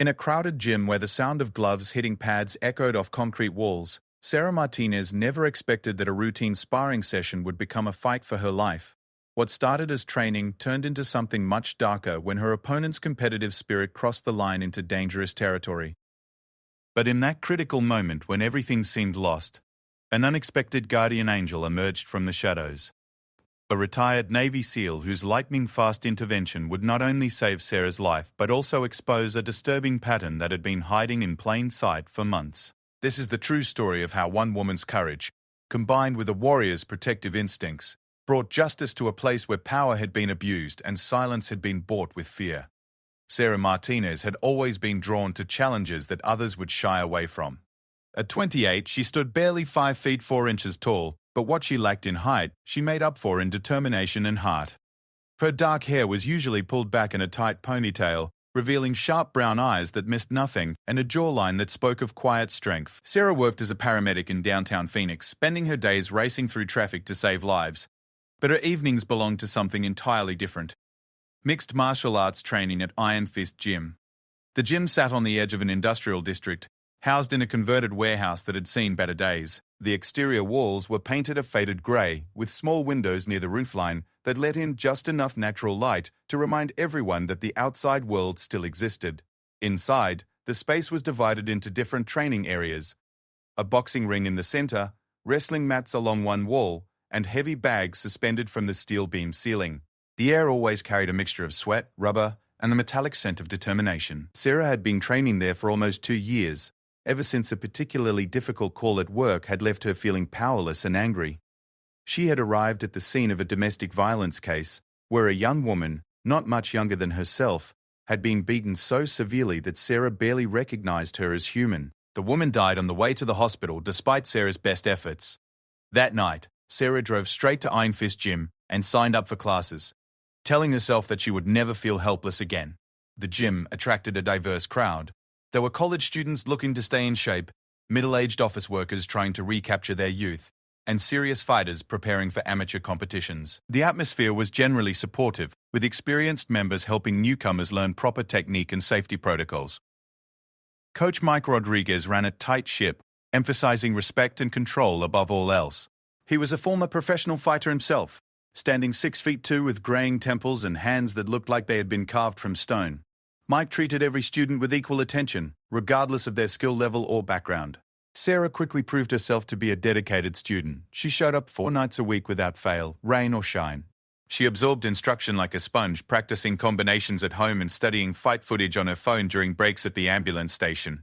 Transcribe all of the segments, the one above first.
In a crowded gym where the sound of gloves hitting pads echoed off concrete walls, Sarah Martinez never expected that a routine sparring session would become a fight for her life. What started as training turned into something much darker when her opponent's competitive spirit crossed the line into dangerous territory. But in that critical moment when everything seemed lost, an unexpected guardian angel emerged from the shadows. A retired Navy SEAL whose lightning-fast intervention would not only save Sarah's life but also expose a disturbing pattern that had been hiding in plain sight for months. This is the true story of how one woman's courage, combined with a warrior's protective instincts, brought justice to a place where power had been abused and silence had been bought with fear. Sarah Martinez had always been drawn to challenges that others would shy away from. At 28, she stood barely 5 feet 4 inches tall, but what she lacked in height, she made up for in determination and heart. Her dark hair was usually pulled back in a tight ponytail, revealing sharp brown eyes that missed nothing and a jawline that spoke of quiet strength. Sarah worked as a paramedic in downtown Phoenix, spending her days racing through traffic to save lives. But her evenings belonged to something entirely different. Mixed martial arts training at Iron Fist Gym. The gym sat on the edge of an industrial district, housed in a converted warehouse that had seen better days. The exterior walls were painted a faded grey, with small windows near the roofline that let in just enough natural light to remind everyone that the outside world still existed. Inside, the space was divided into different training areas. A boxing ring in the center, wrestling mats along one wall, and heavy bags suspended from the steel beam ceiling. The air always carried a mixture of sweat, rubber, and the metallic scent of determination. Sarah had been training there for almost 2 years, ever since a particularly difficult call at work had left her feeling powerless and angry. She had arrived at the scene of a domestic violence case, where a young woman, not much younger than herself, had been beaten so severely that Sarah barely recognized her as human. The woman died on the way to the hospital despite Sarah's best efforts. That night, Sarah drove straight to Iron Fist Gym and signed up for classes, telling herself that she would never feel helpless again. The gym attracted a diverse crowd. There were college students looking to stay in shape, middle-aged office workers trying to recapture their youth, and serious fighters preparing for amateur competitions. The atmosphere was generally supportive, with experienced members helping newcomers learn proper technique and safety protocols. Coach Mike Rodriguez ran a tight ship, emphasizing respect and control above all else. He was a former professional fighter himself, standing 6 feet 2 with graying temples and hands that looked like they had been carved from stone. Mike treated every student with equal attention, regardless of their skill level or background. Sarah quickly proved herself to be a dedicated student. She showed up 4 nights a week without fail, rain or shine. She absorbed instruction like a sponge, practicing combinations at home and studying fight footage on her phone during breaks at the ambulance station.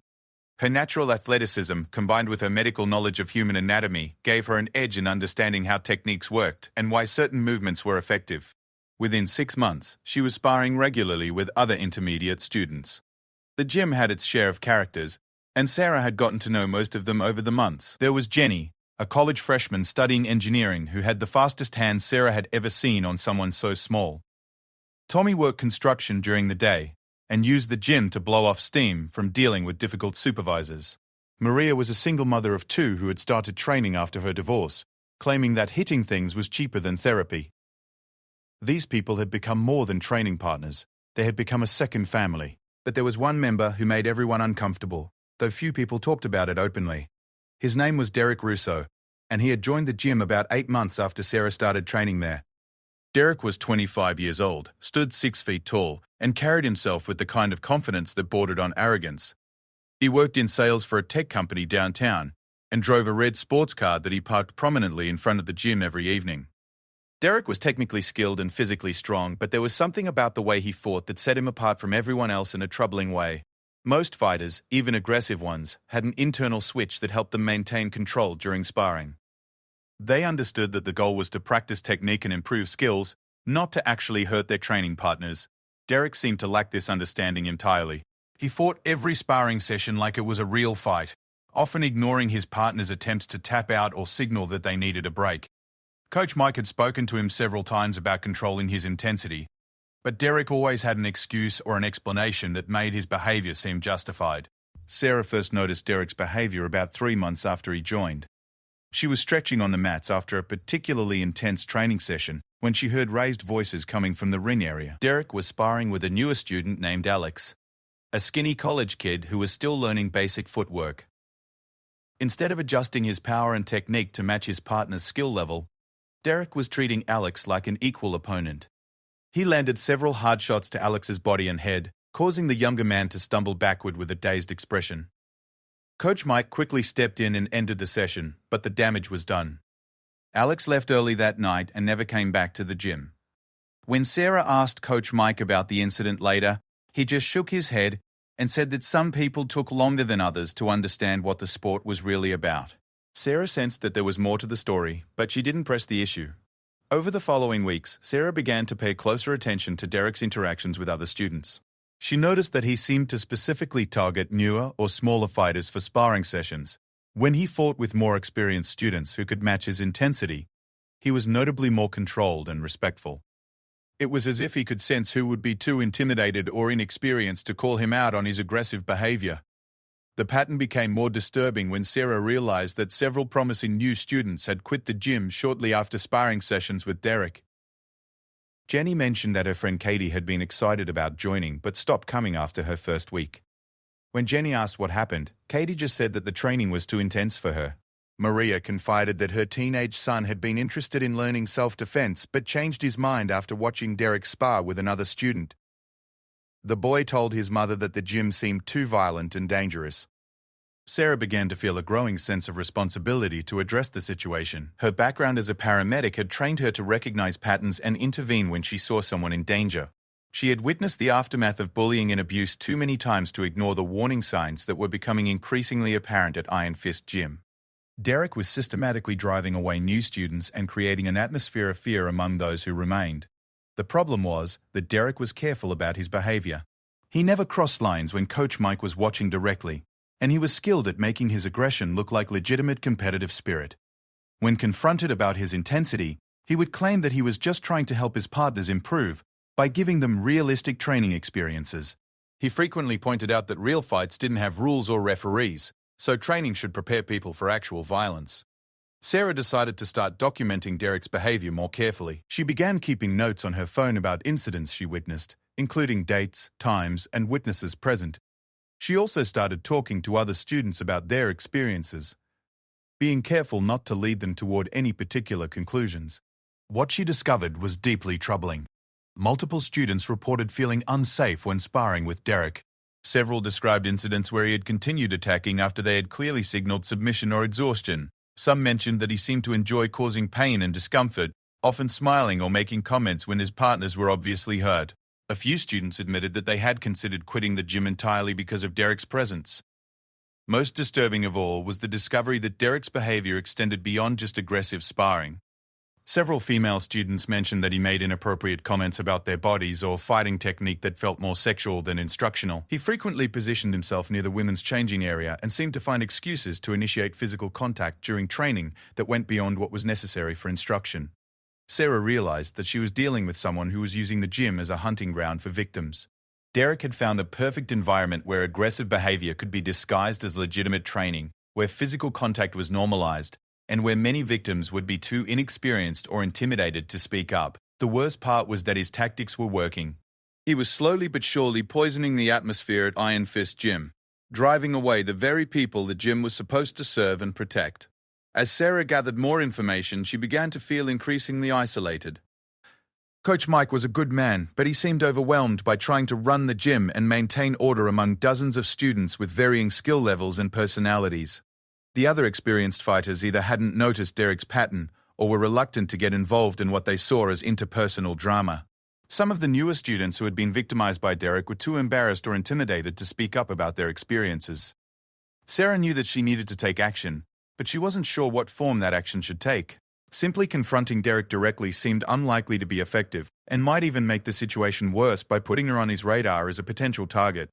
Her natural athleticism, combined with her medical knowledge of human anatomy, gave her an edge in understanding how techniques worked and why certain movements were effective. Within 6 months, she was sparring regularly with other intermediate students. The gym had its share of characters, and Sarah had gotten to know most of them over the months. There was Jenny, a college freshman studying engineering who had the fastest hands Sarah had ever seen on someone so small. Tommy worked construction during the day and used the gym to blow off steam from dealing with difficult supervisors. Maria was a single mother of 2 who had started training after her divorce, claiming that hitting things was cheaper than therapy. These people had become more than training partners. They had become a second family. But there was one member who made everyone uncomfortable, though few people talked about it openly. His name was Derek Russo, and he had joined the gym about 8 months after Sarah started training there. Derek was 25 years old, stood 6 feet tall, and carried himself with the kind of confidence that bordered on arrogance. He worked in sales for a tech company downtown and drove a red sports car that he parked prominently in front of the gym every evening. Derek was technically skilled and physically strong, but there was something about the way he fought that set him apart from everyone else in a troubling way. Most fighters, even aggressive ones, had an internal switch that helped them maintain control during sparring. They understood that the goal was to practice technique and improve skills, not to actually hurt their training partners. Derek seemed to lack this understanding entirely. He fought every sparring session like it was a real fight, often ignoring his partner's attempts to tap out or signal that they needed a break. Coach Mike had spoken to him several times about controlling his intensity, but Derek always had an excuse or an explanation that made his behavior seem justified. Sarah first noticed Derek's behavior about 3 months after he joined. She was stretching on the mats after a particularly intense training session when she heard raised voices coming from the ring area. Derek was sparring with a newer student named Alex. a skinny college kid who was still learning basic footwork. Instead of adjusting his power and technique to match his partner's skill level, Derek was treating Alex like an equal opponent. He landed several hard shots to Alex's body and head, causing the younger man to stumble backward with a dazed expression. Coach Mike quickly stepped in and ended the session, but the damage was done. Alex left early that night and never came back to the gym. When Sarah asked Coach Mike about the incident later, he just shook his head and said that some people took longer than others to understand what the sport was really about. Sarah sensed that there was more to the story, but she didn't press the issue. Over the following weeks, Sarah began to pay closer attention to Derek's interactions with other students. She noticed that he seemed to specifically target newer or smaller fighters for sparring sessions. When he fought with more experienced students who could match his intensity, he was notably more controlled and respectful. It was as if he could sense who would be too intimidated or inexperienced to call him out on his aggressive behavior. The pattern became more disturbing when Sarah realized that several promising new students had quit the gym shortly after sparring sessions with Derek. Jenny mentioned that her friend Katie had been excited about joining but stopped coming after her first week. When Jenny asked what happened, Katie just said that the training was too intense for her. Maria confided that her teenage son had been interested in learning self-defense but changed his mind after watching Derek spar with another student. The boy told his mother that the gym seemed too violent and dangerous. Sarah began to feel a growing sense of responsibility to address the situation. Her background as a paramedic had trained her to recognize patterns and intervene when she saw someone in danger. She had witnessed the aftermath of bullying and abuse too many times to ignore the warning signs that were becoming increasingly apparent at Iron Fist Gym. Derek was systematically driving away new students and creating an atmosphere of fear among those who remained. The problem was that Derek was careful about his behavior. He never crossed lines when Coach Mike was watching directly, and he was skilled at making his aggression look like legitimate competitive spirit. When confronted about his intensity, he would claim that he was just trying to help his partners improve by giving them realistic training experiences. He frequently pointed out that real fights didn't have rules or referees, so training should prepare people for actual violence. Sarah decided to start documenting Derek's behavior more carefully. She began keeping notes on her phone about incidents she witnessed, including dates, times, and witnesses present. She also started talking to other students about their experiences, being careful not to lead them toward any particular conclusions. What she discovered was deeply troubling. Multiple students reported feeling unsafe when sparring with Derek. Several described incidents where he had continued attacking after they had clearly signaled submission or exhaustion. Some mentioned that he seemed to enjoy causing pain and discomfort, often smiling or making comments when his partners were obviously hurt. A few students admitted that they had considered quitting the gym entirely because of Derek's presence. Most disturbing of all was the discovery that Derek's behavior extended beyond just aggressive sparring. Several female students mentioned that he made inappropriate comments about their bodies or fighting technique that felt more sexual than instructional. He frequently positioned himself near the women's changing area and seemed to find excuses to initiate physical contact during training that went beyond what was necessary for instruction. Sarah realized that she was dealing with someone who was using the gym as a hunting ground for victims. Derek had found a perfect environment where aggressive behavior could be disguised as legitimate training, where physical contact was normalized, and where many victims would be too inexperienced or intimidated to speak up. The worst part was that his tactics were working. He was slowly but surely poisoning the atmosphere at Iron Fist Gym, driving away the very people the gym was supposed to serve and protect. As Sarah gathered more information, she began to feel increasingly isolated. Coach Mike was a good man, but he seemed overwhelmed by trying to run the gym and maintain order among dozens of students with varying skill levels and personalities. The other experienced fighters either hadn't noticed Derek's pattern or were reluctant to get involved in what they saw as interpersonal drama. Some of the newer students who had been victimized by Derek were too embarrassed or intimidated to speak up about their experiences. Sarah knew that she needed to take action, but she wasn't sure what form that action should take. Simply confronting Derek directly seemed unlikely to be effective, and might even make the situation worse by putting her on his radar as a potential target.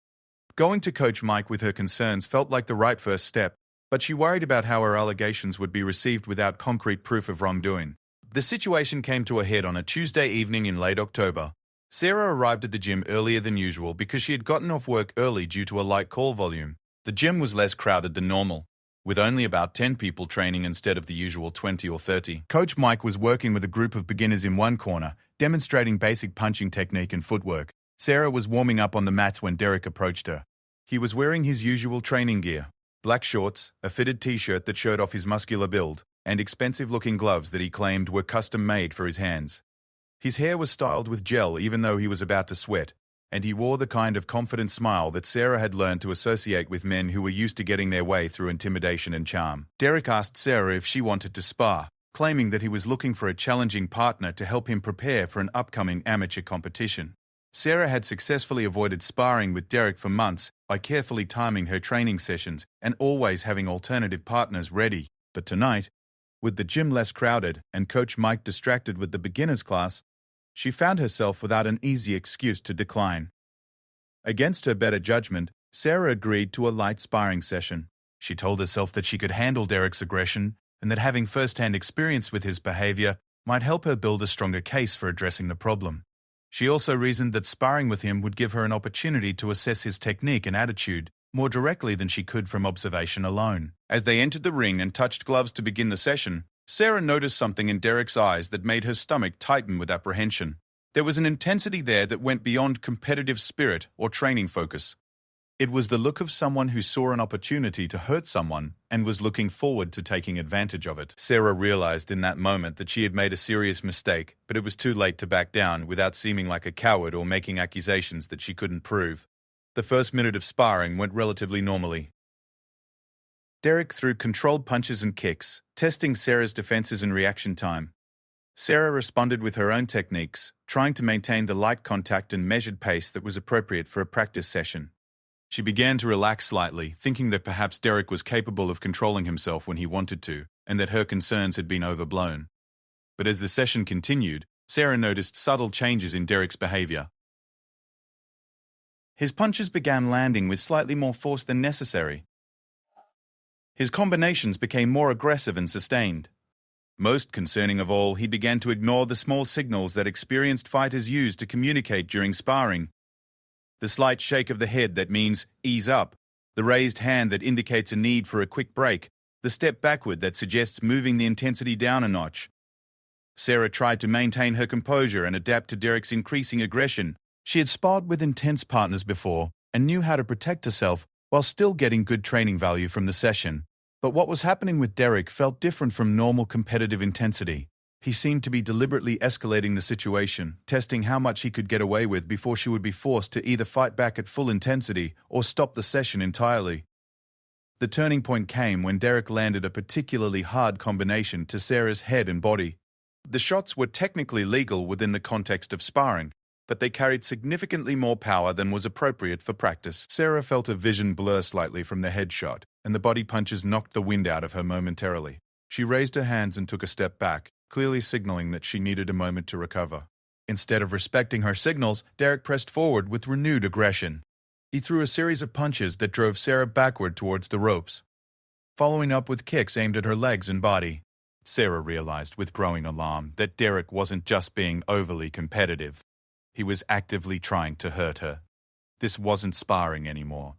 Going to Coach Mike with her concerns felt like the right first step, but she worried about how her allegations would be received without concrete proof of wrongdoing. The situation came to a head on a Tuesday evening in late October. Sarah arrived at the gym earlier than usual because she had gotten off work early due to a light call volume. The gym was less crowded than normal, with only about 10 people training instead of the usual 20 or 30. Coach Mike was working with a group of beginners in one corner, demonstrating basic punching technique and footwork. Sarah was warming up on the mats when Derek approached her. He was wearing his usual training gear, black shorts, a fitted t-shirt that showed off his muscular build, and expensive-looking gloves that he claimed were custom-made for his hands. His hair was styled with gel even though he was about to sweat, and he wore the kind of confident smile that Sarah had learned to associate with men who were used to getting their way through intimidation and charm. Derek asked Sarah if she wanted to spar, claiming that he was looking for a challenging partner to help him prepare for an upcoming amateur competition. Sarah had successfully avoided sparring with Derek for months by carefully timing her training sessions and always having alternative partners ready. But tonight, with the gym less crowded and Coach Mike distracted with the beginners class, she found herself without an easy excuse to decline. Against her better judgment, Sarah agreed to a light sparring session. She told herself that she could handle Derek's aggression and that having first-hand experience with his behavior might help her build a stronger case for addressing the problem. She also reasoned that sparring with him would give her an opportunity to assess his technique and attitude more directly than she could from observation alone. As they entered the ring and touched gloves to begin the session, Sarah noticed something in Derek's eyes that made her stomach tighten with apprehension. There was an intensity there that went beyond competitive spirit or training focus. It was the look of someone who saw an opportunity to hurt someone and was looking forward to taking advantage of it. Sarah realized in that moment that she had made a serious mistake, but it was too late to back down without seeming like a coward or making accusations that she couldn't prove. The first minute of sparring went relatively normally. Derek threw controlled punches and kicks, testing Sarah's defenses and reaction time. Sarah responded with her own techniques, trying to maintain the light contact and measured pace that was appropriate for a practice session. She began to relax slightly, thinking that perhaps Derek was capable of controlling himself when he wanted to, and that her concerns had been overblown. But as the session continued, Sarah noticed subtle changes in Derek's behavior. His punches began landing with slightly more force than necessary. His combinations became more aggressive and sustained. Most concerning of all, he began to ignore the small signals that experienced fighters use to communicate during sparring. The slight shake of the head that means ease up, the raised hand that indicates a need for a quick break, the step backward that suggests moving the intensity down a notch. Sarah tried to maintain her composure and adapt to Derek's increasing aggression. She had sparred with intense partners before and knew how to protect herself while still getting good training value from the session. But what was happening with Derek felt different from normal competitive intensity. He seemed to be deliberately escalating the situation, testing how much he could get away with before she would be forced to either fight back at full intensity or stop the session entirely. The turning point came when Derek landed a particularly hard combination to Sarah's head and body. The shots were technically legal within the context of sparring, but they carried significantly more power than was appropriate for practice. Sarah felt her vision blur slightly from the headshot, and the body punches knocked the wind out of her momentarily. She raised her hands and took a step back, clearly signaling that she needed a moment to recover. Instead of respecting her signals, Derek pressed forward with renewed aggression. He threw a series of punches that drove Sarah backward towards the ropes, following up with kicks aimed at her legs and body. Sarah realized with growing alarm that Derek wasn't just being overly competitive. He was actively trying to hurt her. This wasn't sparring anymore.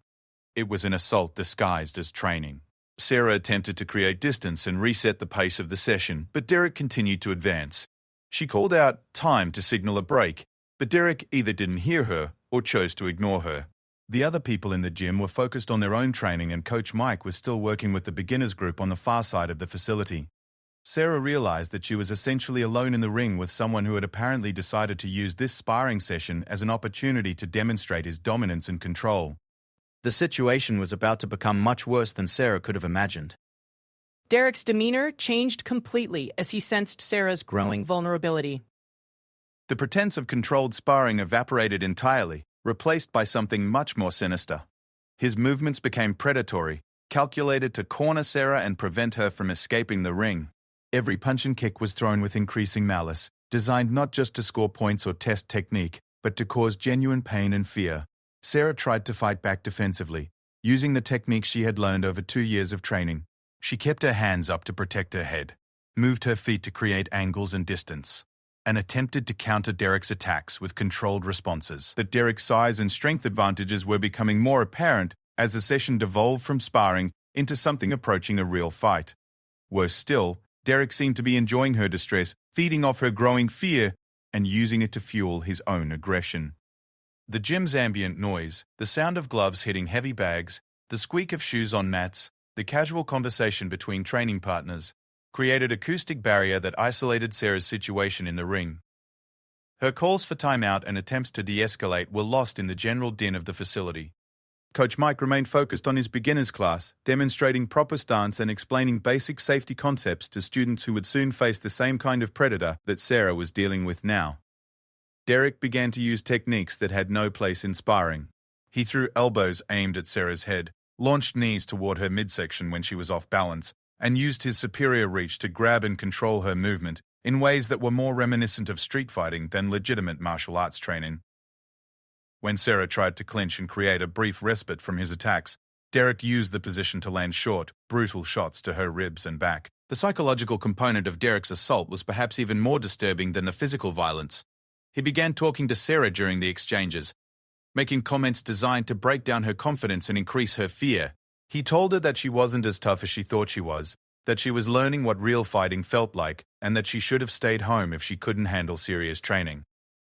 It was an assault disguised as training. Sarah attempted to create distance and reset the pace of the session, but Derek continued to advance. She called out time to signal a break, but Derek either didn't hear her or chose to ignore her. The other people in the gym were focused on their own training and Coach Mike was still working with the beginners group on the far side of the facility. Sarah realized that she was essentially alone in the ring with someone who had apparently decided to use this sparring session as an opportunity to demonstrate his dominance and control. The situation was about to become much worse than Sarah could have imagined. Derek's demeanor changed completely as he sensed Sarah's growing vulnerability. The pretense of controlled sparring evaporated entirely, replaced by something much more sinister. His movements became predatory, calculated to corner Sarah and prevent her from escaping the ring. Every punch and kick was thrown with increasing malice, designed not just to score points or test technique, but to cause genuine pain and fear. Sarah tried to fight back defensively, using the techniques she had learned over 2 years of training. She kept her hands up to protect her head, moved her feet to create angles and distance, and attempted to counter Derek's attacks with controlled responses. That Derek's size and strength advantages were becoming more apparent as the session devolved from sparring into something approaching a real fight. Worse still, Derek seemed to be enjoying her distress, feeding off her growing fear and using it to fuel his own aggression. The gym's ambient noise, the sound of gloves hitting heavy bags, the squeak of shoes on mats, the casual conversation between training partners, created an acoustic barrier that isolated Sarah's situation in the ring. Her calls for timeout and attempts to de-escalate were lost in the general din of the facility. Coach Mike remained focused on his beginner's class, demonstrating proper stance and explaining basic safety concepts to students who would soon face the same kind of predator that Sarah was dealing with now. Derek began to use techniques that had no place in sparring. He threw elbows aimed at Sarah's head, launched knees toward her midsection when she was off balance, and used his superior reach to grab and control her movement in ways that were more reminiscent of street fighting than legitimate martial arts training. When Sarah tried to clinch and create a brief respite from his attacks, Derek used the position to land short, brutal shots to her ribs and back. The psychological component of Derek's assault was perhaps even more disturbing than the physical violence. He began talking to Sarah during the exchanges, making comments designed to break down her confidence and increase her fear. He told her that she wasn't as tough as she thought she was, that she was learning what real fighting felt like, and that she should have stayed home if she couldn't handle serious training.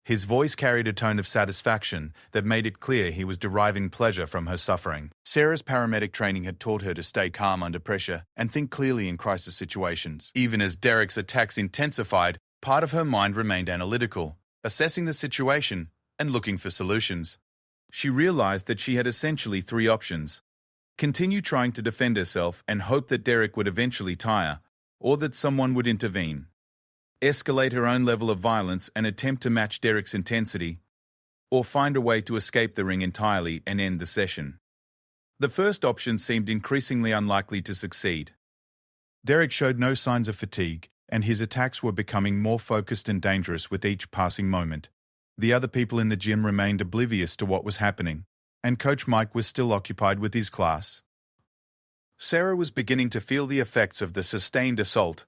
His voice carried a tone of satisfaction that made it clear he was deriving pleasure from her suffering. Sarah's paramedic training had taught her to stay calm under pressure and think clearly in crisis situations. Even as Derek's attacks intensified, part of her mind remained analytical, assessing the situation and looking for solutions. She realized that she had essentially three options: continue trying to defend herself and hope that Derek would eventually tire, or that someone would intervene; escalate her own level of violence and attempt to match Derek's intensity; or find a way to escape the ring entirely and end the session. The first option seemed increasingly unlikely to succeed. Derek showed no signs of fatigue, and his attacks were becoming more focused and dangerous with each passing moment. The other people in the gym remained oblivious to what was happening, and Coach Mike was still occupied with his class. Sarah was beginning to feel the effects of the sustained assault.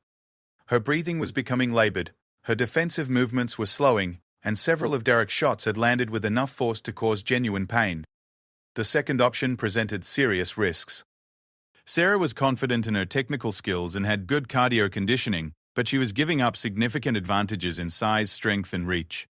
Her breathing was becoming labored, her defensive movements were slowing, and several of Derek's shots had landed with enough force to cause genuine pain. The second option presented serious risks. Sarah was confident in her technical skills and had good cardio conditioning, but she was giving up significant advantages in size, strength, and reach.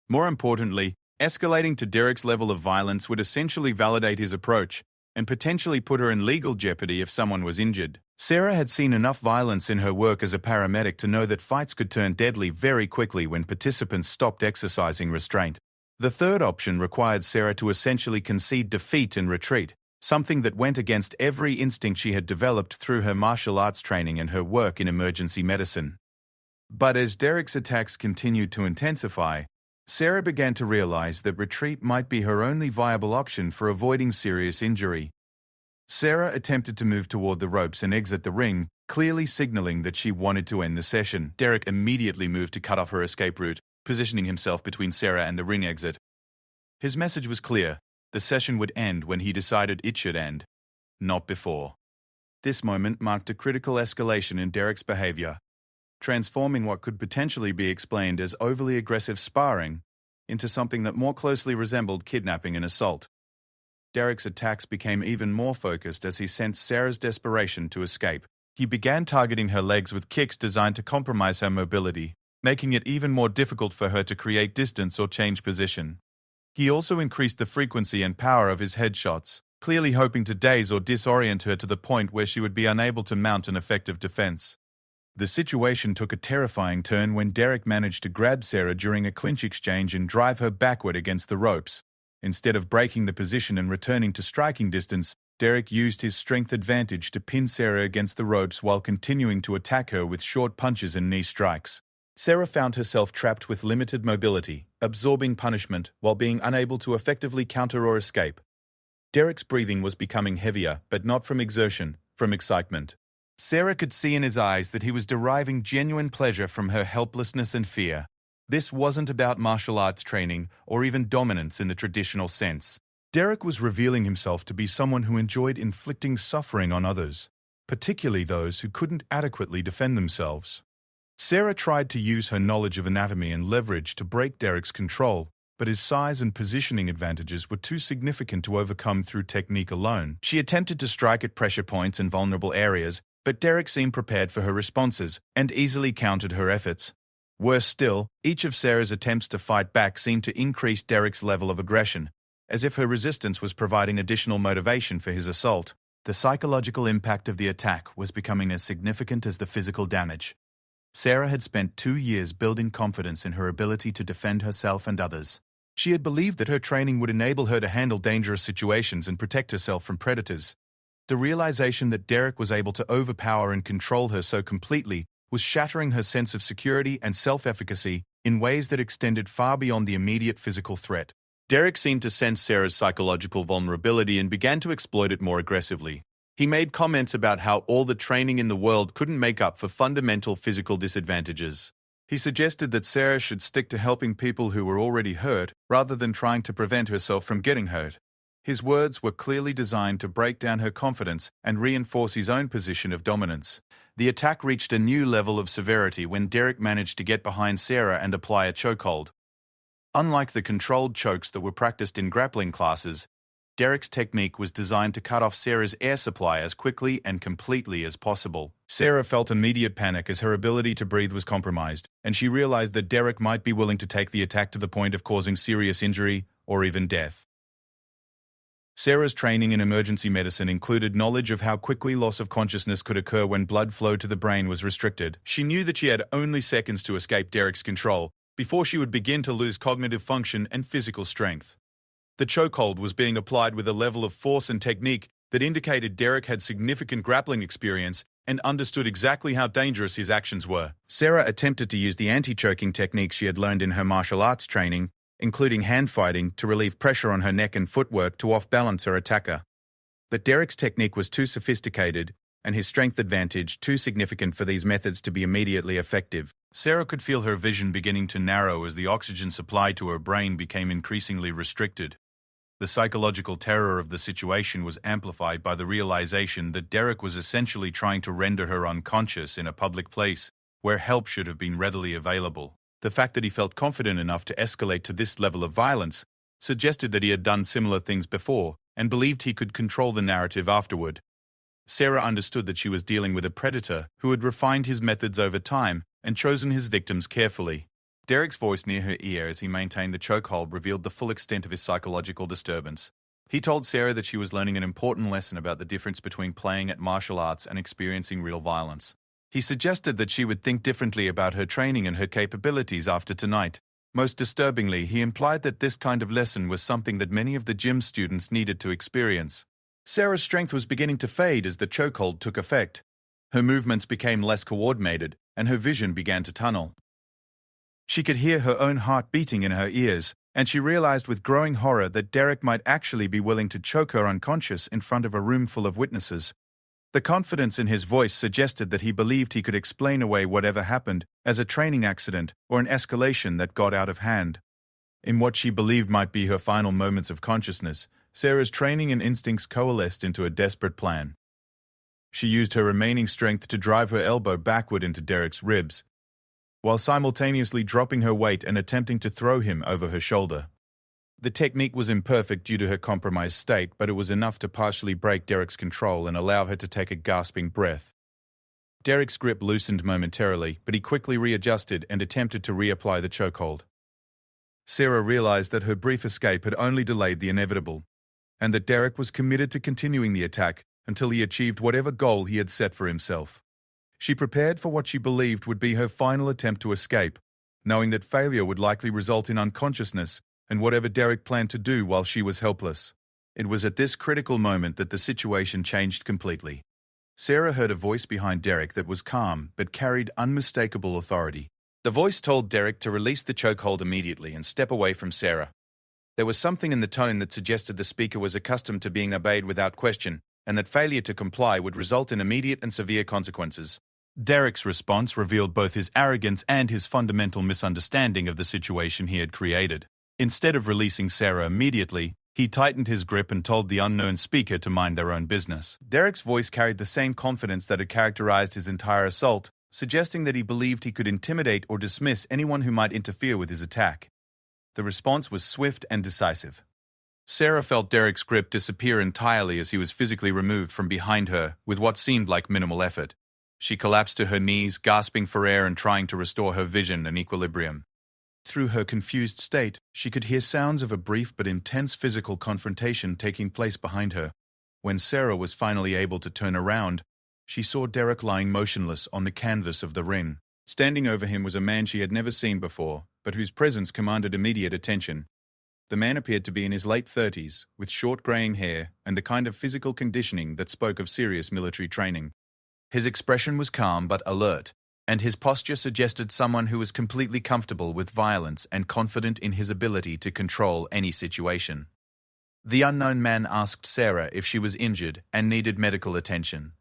More importantly, escalating to Derek's level of violence would essentially validate his approach and potentially put her in legal jeopardy if someone was injured. Sarah had seen enough violence in her work as a paramedic to know that fights could turn deadly very quickly when participants stopped exercising restraint. The third option required Sarah to essentially concede defeat and retreat, something that went against every instinct she had developed through her martial arts training and her work in emergency medicine. But as Derek's attacks continued to intensify, Sarah began to realize that retreat might be her only viable option for avoiding serious injury. Sarah attempted to move toward the ropes and exit the ring, clearly signaling that she wanted to end the session. Derek immediately moved to cut off her escape route, positioning himself between Sarah and the ring exit. His message was clear: the session would end when he decided it should end, not before. This moment marked a critical escalation in Derek's behavior, transforming what could potentially be explained as overly aggressive sparring into something that more closely resembled kidnapping and assault. Derek's attacks became even more focused as he sensed Sarah's desperation to escape. He began targeting her legs with kicks designed to compromise her mobility, making it even more difficult for her to create distance or change position. He also increased the frequency and power of his headshots, clearly hoping to daze or disorient her to the point where she would be unable to mount an effective defense. The situation took a terrifying turn when Derek managed to grab Sarah during a clinch exchange and drive her backward against the ropes. Instead of breaking the position and returning to striking distance, Derek used his strength advantage to pin Sarah against the ropes while continuing to attack her with short punches and knee strikes. Sarah found herself trapped with limited mobility, absorbing punishment while being unable to effectively counter or escape. Derek's breathing was becoming heavier, but not from exertion, from excitement. Sarah could see in his eyes that he was deriving genuine pleasure from her helplessness and fear. This wasn't about martial arts training or even dominance in the traditional sense. Derek was revealing himself to be someone who enjoyed inflicting suffering on others, particularly those who couldn't adequately defend themselves. Sarah tried to use her knowledge of anatomy and leverage to break Derek's control, but his size and positioning advantages were too significant to overcome through technique alone. She attempted to strike at pressure points and vulnerable areas, but Derek seemed prepared for her responses and easily countered her efforts. Worse still, each of Sarah's attempts to fight back seemed to increase Derek's level of aggression, as if her resistance was providing additional motivation for his assault. The psychological impact of the attack was becoming as significant as the physical damage. Sarah had spent 2 years building confidence in her ability to defend herself and others. She had believed that her training would enable her to handle dangerous situations and protect herself from predators. The realization that Derek was able to overpower and control her so completely was shattering her sense of security and self-efficacy in ways that extended far beyond the immediate physical threat. Derek seemed to sense Sarah's psychological vulnerability and began to exploit it more aggressively. He made comments about how all the training in the world couldn't make up for fundamental physical disadvantages. He suggested that Sarah should stick to helping people who were already hurt rather than trying to prevent herself from getting hurt. His words were clearly designed to break down her confidence and reinforce his own position of dominance. The attack reached a new level of severity when Derek managed to get behind Sarah and apply a chokehold. Unlike the controlled chokes that were practiced in grappling classes, Derek's technique was designed to cut off Sarah's air supply as quickly and completely as possible. Sarah felt immediate panic as her ability to breathe was compromised, and she realized that Derek might be willing to take the attack to the point of causing serious injury or even death. Sarah's training in emergency medicine included knowledge of how quickly loss of consciousness could occur when blood flow to the brain was restricted. She knew that she had only seconds to escape Derek's control before she would begin to lose cognitive function and physical strength. The chokehold was being applied with a level of force and technique that indicated Derek had significant grappling experience and understood exactly how dangerous his actions were. Sarah attempted to use the anti-choking techniques she had learned in her martial arts training, including hand fighting, to relieve pressure on her neck and footwork to off-balance her attacker. But Derek's technique was too sophisticated, and his strength advantage too significant for these methods to be immediately effective. Sarah could feel her vision beginning to narrow as the oxygen supply to her brain became increasingly restricted. The psychological terror of the situation was amplified by the realization that Derek was essentially trying to render her unconscious in a public place where help should have been readily available. The fact that he felt confident enough to escalate to this level of violence suggested that he had done similar things before and believed he could control the narrative afterward. Sarah understood that she was dealing with a predator who had refined his methods over time and chosen his victims carefully. Derek's voice near her ear as he maintained the chokehold revealed the full extent of his psychological disturbance. He told Sarah that she was learning an important lesson about the difference between playing at martial arts and experiencing real violence. He suggested that she would think differently about her training and her capabilities after tonight. Most disturbingly, he implied that this kind of lesson was something that many of the gym students needed to experience. Sarah's strength was beginning to fade as the chokehold took effect. Her movements became less coordinated, and her vision began to tunnel. She could hear her own heart beating in her ears, and she realized with growing horror that Derek might actually be willing to choke her unconscious in front of a room full of witnesses. The confidence in his voice suggested that he believed he could explain away whatever happened as a training accident or an escalation that got out of hand. In what she believed might be her final moments of consciousness, Sarah's training and instincts coalesced into a desperate plan. She used her remaining strength to drive her elbow backward into Derek's ribs, while simultaneously dropping her weight and attempting to throw him over her shoulder. The technique was imperfect due to her compromised state, but it was enough to partially break Derek's control and allow her to take a gasping breath. Derek's grip loosened momentarily, but he quickly readjusted and attempted to reapply the chokehold. Sarah realized that her brief escape had only delayed the inevitable, and that Derek was committed to continuing the attack until he achieved whatever goal he had set for himself. She prepared for what she believed would be her final attempt to escape, knowing that failure would likely result in unconsciousness and whatever Derek planned to do while she was helpless. It was at this critical moment that the situation changed completely. Sarah heard a voice behind Derek that was calm but carried unmistakable authority. The voice told Derek to release the chokehold immediately and step away from Sarah. There was something in the tone that suggested the speaker was accustomed to being obeyed without question, and that failure to comply would result in immediate and severe consequences. Derek's response revealed both his arrogance and his fundamental misunderstanding of the situation he had created. Instead of releasing Sarah immediately, he tightened his grip and told the unknown speaker to mind their own business. Derek's voice carried the same confidence that had characterized his entire assault, suggesting that he believed he could intimidate or dismiss anyone who might interfere with his attack. The response was swift and decisive. Sarah felt Derek's grip disappear entirely as he was physically removed from behind her with what seemed like minimal effort. She collapsed to her knees, gasping for air and trying to restore her vision and equilibrium. Through her confused state, she could hear sounds of a brief but intense physical confrontation taking place behind her. When Sarah was finally able to turn around, she saw Derek lying motionless on the canvas of the ring. Standing over him was a man she had never seen before, but whose presence commanded immediate attention. The man appeared to be in his late 30s, with short graying hair and the kind of physical conditioning that spoke of serious military training. His expression was calm but alert, and his posture suggested someone who was completely comfortable with violence and confident in his ability to control any situation. The unknown man asked Sarah if she was injured and needed medical attention.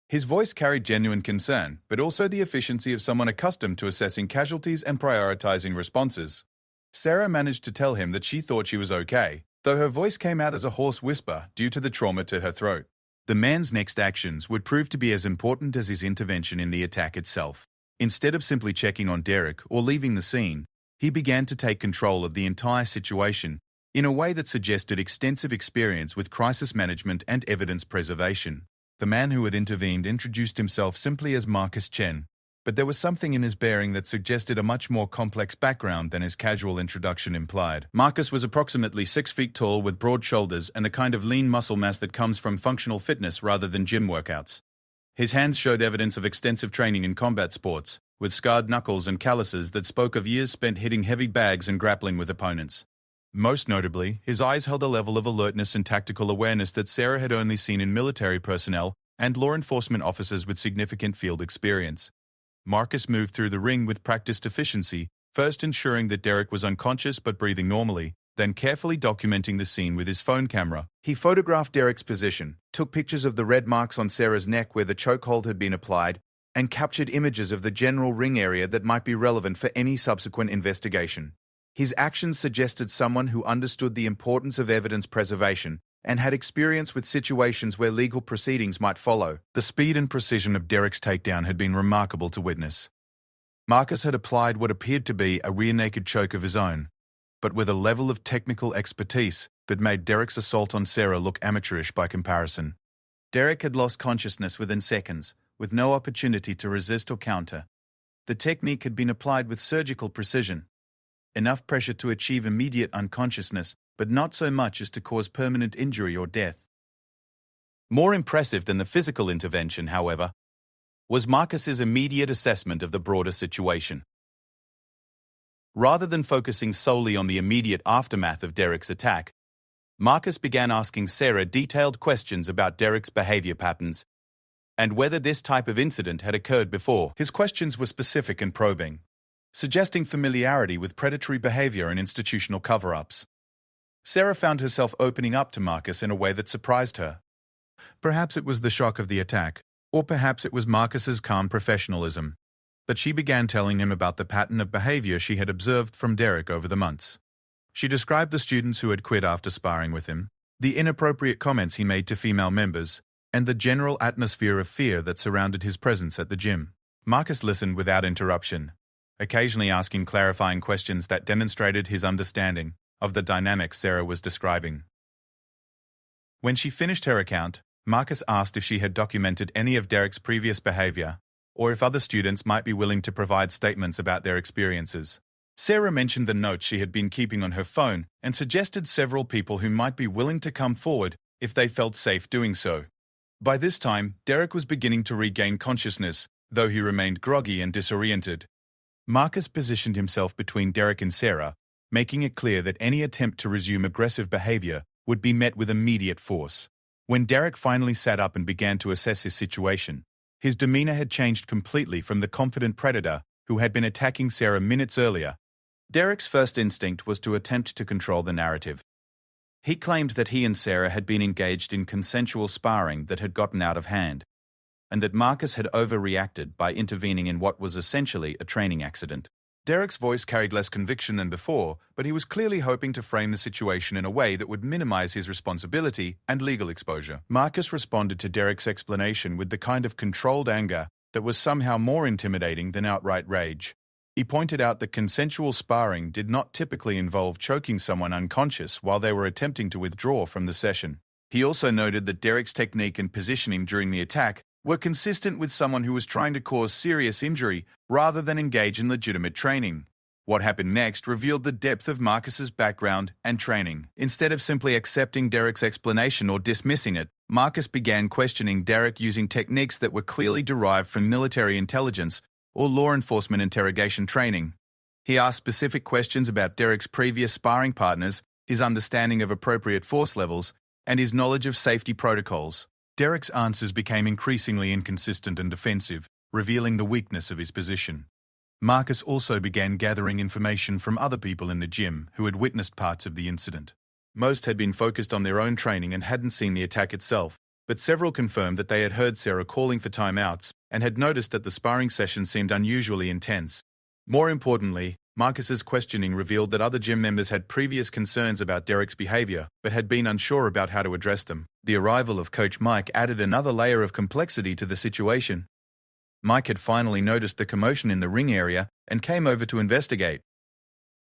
His voice carried genuine concern, but also the efficiency of someone accustomed to assessing casualties and prioritizing responses. Sarah managed to tell him that she thought she was okay, though her voice came out as a hoarse whisper due to the trauma to her throat. The man's next actions would prove to be as important as his intervention in the attack itself. Instead of simply checking on Derek or leaving the scene, he began to take control of the entire situation in a way that suggested extensive experience with crisis management and evidence preservation. The man who had intervened introduced himself simply as Marcus Chen, but there was something in his bearing that suggested a much more complex background than his casual introduction implied. Marcus was approximately 6 feet tall with broad shoulders and the kind of lean muscle mass that comes from functional fitness rather than gym workouts. His hands showed evidence of extensive training in combat sports, with scarred knuckles and calluses that spoke of years spent hitting heavy bags and grappling with opponents. Most notably, his eyes held a level of alertness and tactical awareness that Sarah had only seen in military personnel and law enforcement officers with significant field experience. Marcus moved through the ring with practiced efficiency, first ensuring that Derek was unconscious but breathing normally, then carefully documenting the scene with his phone camera. He photographed Derek's position, took pictures of the red marks on Sarah's neck where the chokehold had been applied, and captured images of the general ring area that might be relevant for any subsequent investigation. His actions suggested someone who understood the importance of evidence preservation and had experience with situations where legal proceedings might follow. The speed and precision of Derek's takedown had been remarkable to witness. Marcus had applied what appeared to be a rear-naked choke of his own, but with a level of technical expertise that made Derek's assault on Sarah look amateurish by comparison. Derek had lost consciousness within seconds, with no opportunity to resist or counter. The technique had been applied with surgical precision. Enough pressure to achieve immediate unconsciousness, but not so much as to cause permanent injury or death. More impressive than the physical intervention, however, was Marcus's immediate assessment of the broader situation. Rather than focusing solely on the immediate aftermath of Derek's attack, Marcus began asking Sarah detailed questions about Derek's behavior patterns and whether this type of incident had occurred before. His questions were specific and probing, suggesting familiarity with predatory behavior and institutional cover-ups. Sarah found herself opening up to Marcus in a way that surprised her. Perhaps it was the shock of the attack, or perhaps it was Marcus's calm professionalism, but she began telling him about the pattern of behavior she had observed from Derek over the months. She described the students who had quit after sparring with him, the inappropriate comments he made to female members, and the general atmosphere of fear that surrounded his presence at the gym. Marcus listened without interruption, occasionally asking clarifying questions that demonstrated his understanding of the dynamics Sarah was describing. When she finished her account, Marcus asked if she had documented any of Derek's previous behavior, or if other students might be willing to provide statements about their experiences. Sarah mentioned the notes she had been keeping on her phone and suggested several people who might be willing to come forward if they felt safe doing so. By this time, Derek was beginning to regain consciousness, though he remained groggy and disoriented. Marcus positioned himself between Derek and Sarah, making it clear that any attempt to resume aggressive behavior would be met with immediate force. When Derek finally sat up and began to assess his situation, his demeanor had changed completely from the confident predator who had been attacking Sarah minutes earlier. Derek's first instinct was to attempt to control the narrative. He claimed that he and Sarah had been engaged in consensual sparring that had gotten out of hand, and that Marcus had overreacted by intervening in what was essentially a training accident. Derek's voice carried less conviction than before, but he was clearly hoping to frame the situation in a way that would minimize his responsibility and legal exposure. Marcus responded to Derek's explanation with the kind of controlled anger that was somehow more intimidating than outright rage. He pointed out that consensual sparring did not typically involve choking someone unconscious while they were attempting to withdraw from the session. He also noted that Derek's technique and positioning during the attack were consistent with someone who was trying to cause serious injury rather than engage in legitimate training. What happened next revealed the depth of Marcus's background and training. Instead of simply accepting Derek's explanation or dismissing it, Marcus began questioning Derek using techniques that were clearly derived from military intelligence or law enforcement interrogation training. He asked specific questions about Derek's previous sparring partners, his understanding of appropriate force levels, and his knowledge of safety protocols. Derek's answers became increasingly inconsistent and defensive, revealing the weakness of his position. Marcus also began gathering information from other people in the gym who had witnessed parts of the incident. Most had been focused on their own training and hadn't seen the attack itself, but several confirmed that they had heard Sarah calling for timeouts and had noticed that the sparring session seemed unusually intense. More importantly, Marcus's questioning revealed that other gym members had previous concerns about Derek's behavior, but had been unsure about how to address them. The arrival of Coach Mike added another layer of complexity to the situation. Mike had finally noticed the commotion in the ring area and came over to investigate.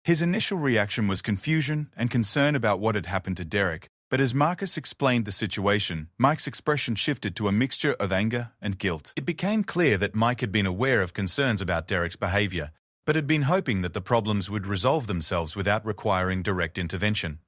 His initial reaction was confusion and concern about what had happened to Derek, but as Marcus explained the situation, Mike's expression shifted to a mixture of anger and guilt. It became clear that Mike had been aware of concerns about Derek's behavior, but had been hoping that the problems would resolve themselves without requiring direct intervention.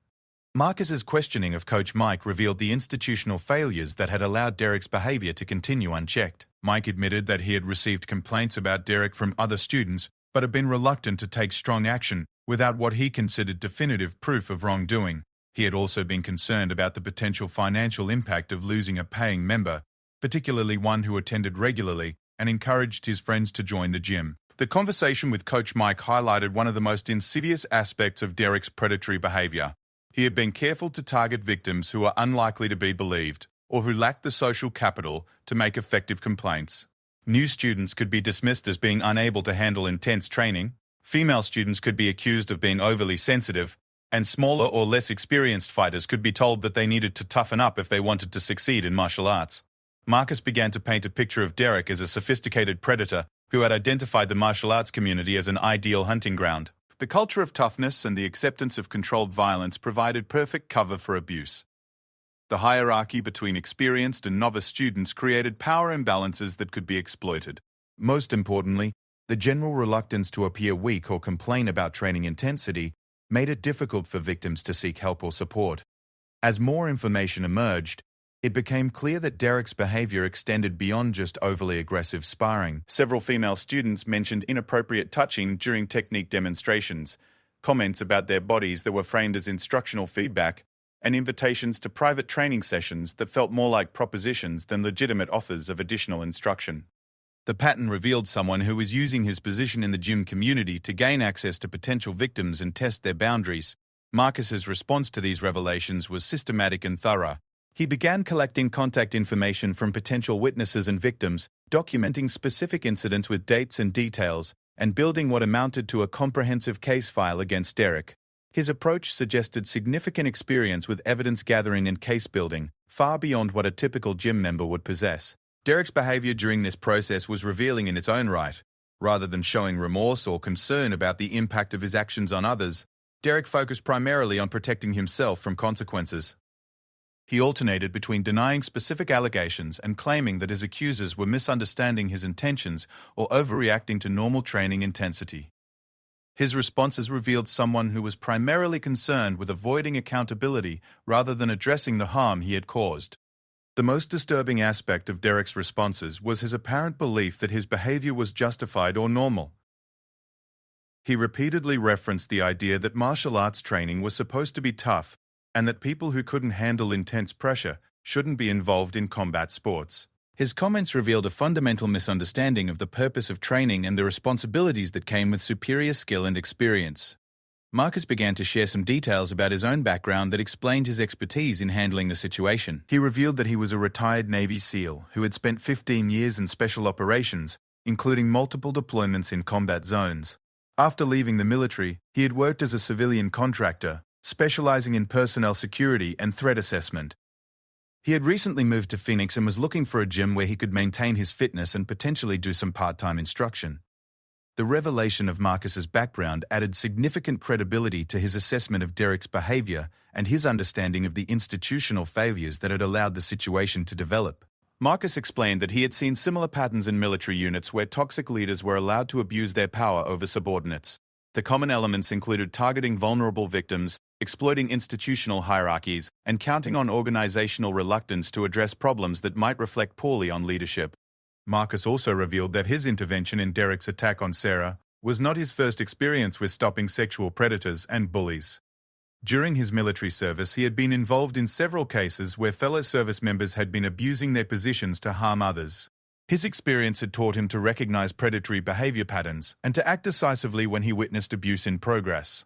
Marcus's questioning of Coach Mike revealed the institutional failures that had allowed Derek's behavior to continue unchecked. Mike admitted that he had received complaints about Derek from other students, but had been reluctant to take strong action without what he considered definitive proof of wrongdoing. He had also been concerned about the potential financial impact of losing a paying member, particularly one who attended regularly, and encouraged his friends to join the gym. The conversation with Coach Mike highlighted one of the most insidious aspects of Derek's predatory behavior. He had been careful to target victims who are unlikely to be believed, or who lacked the social capital to make effective complaints. New students could be dismissed as being unable to handle intense training, female students could be accused of being overly sensitive, and smaller or less experienced fighters could be told that they needed to toughen up if they wanted to succeed in martial arts. Marcus began to paint a picture of Derek as a sophisticated predator who had identified the martial arts community as an ideal hunting ground. The culture of toughness and the acceptance of controlled violence provided perfect cover for abuse. The hierarchy between experienced and novice students created power imbalances that could be exploited. Most importantly, the general reluctance to appear weak or complain about training intensity made it difficult for victims to seek help or support. As more information emerged, it became clear that Derek's behavior extended beyond just overly aggressive sparring. Several female students mentioned inappropriate touching during technique demonstrations, comments about their bodies that were framed as instructional feedback, and invitations to private training sessions that felt more like propositions than legitimate offers of additional instruction. The pattern revealed someone who was using his position in the gym community to gain access to potential victims and test their boundaries. Marcus's response to these revelations was systematic and thorough. He began collecting contact information from potential witnesses and victims, documenting specific incidents with dates and details, and building what amounted to a comprehensive case file against Derek. His approach suggested significant experience with evidence gathering and case building, far beyond what a typical gym member would possess. Derek's behavior during this process was revealing in its own right. Rather than showing remorse or concern about the impact of his actions on others, Derek focused primarily on protecting himself from consequences. He alternated between denying specific allegations and claiming that his accusers were misunderstanding his intentions or overreacting to normal training intensity. His responses revealed someone who was primarily concerned with avoiding accountability rather than addressing the harm he had caused. The most disturbing aspect of Derek's responses was his apparent belief that his behavior was justified or normal. He repeatedly referenced the idea that martial arts training was supposed to be tough, and that people who couldn't handle intense pressure shouldn't be involved in combat sports. His comments revealed a fundamental misunderstanding of the purpose of training and the responsibilities that came with superior skill and experience. Marcus began to share some details about his own background that explained his expertise in handling the situation. He revealed that he was a retired Navy SEAL who had spent 15 years in special operations, including multiple deployments in combat zones. After leaving the military, he had worked as a civilian contractor, specializing in personnel security and threat assessment. He had recently moved to Phoenix and was looking for a gym where he could maintain his fitness and potentially do some part-time instruction. The revelation of Marcus's background added significant credibility to his assessment of Derek's behavior and his understanding of the institutional failures that had allowed the situation to develop. Marcus explained that he had seen similar patterns in military units where toxic leaders were allowed to abuse their power over subordinates. The common elements included targeting vulnerable victims, exploiting institutional hierarchies, and counting on organizational reluctance to address problems that might reflect poorly on leadership. Marcus also revealed that his intervention in Derek's attack on Sarah was not his first experience with stopping sexual predators and bullies. During his military service, he had been involved in several cases where fellow service members had been abusing their positions to harm others. His experience had taught him to recognize predatory behavior patterns and to act decisively when he witnessed abuse in progress.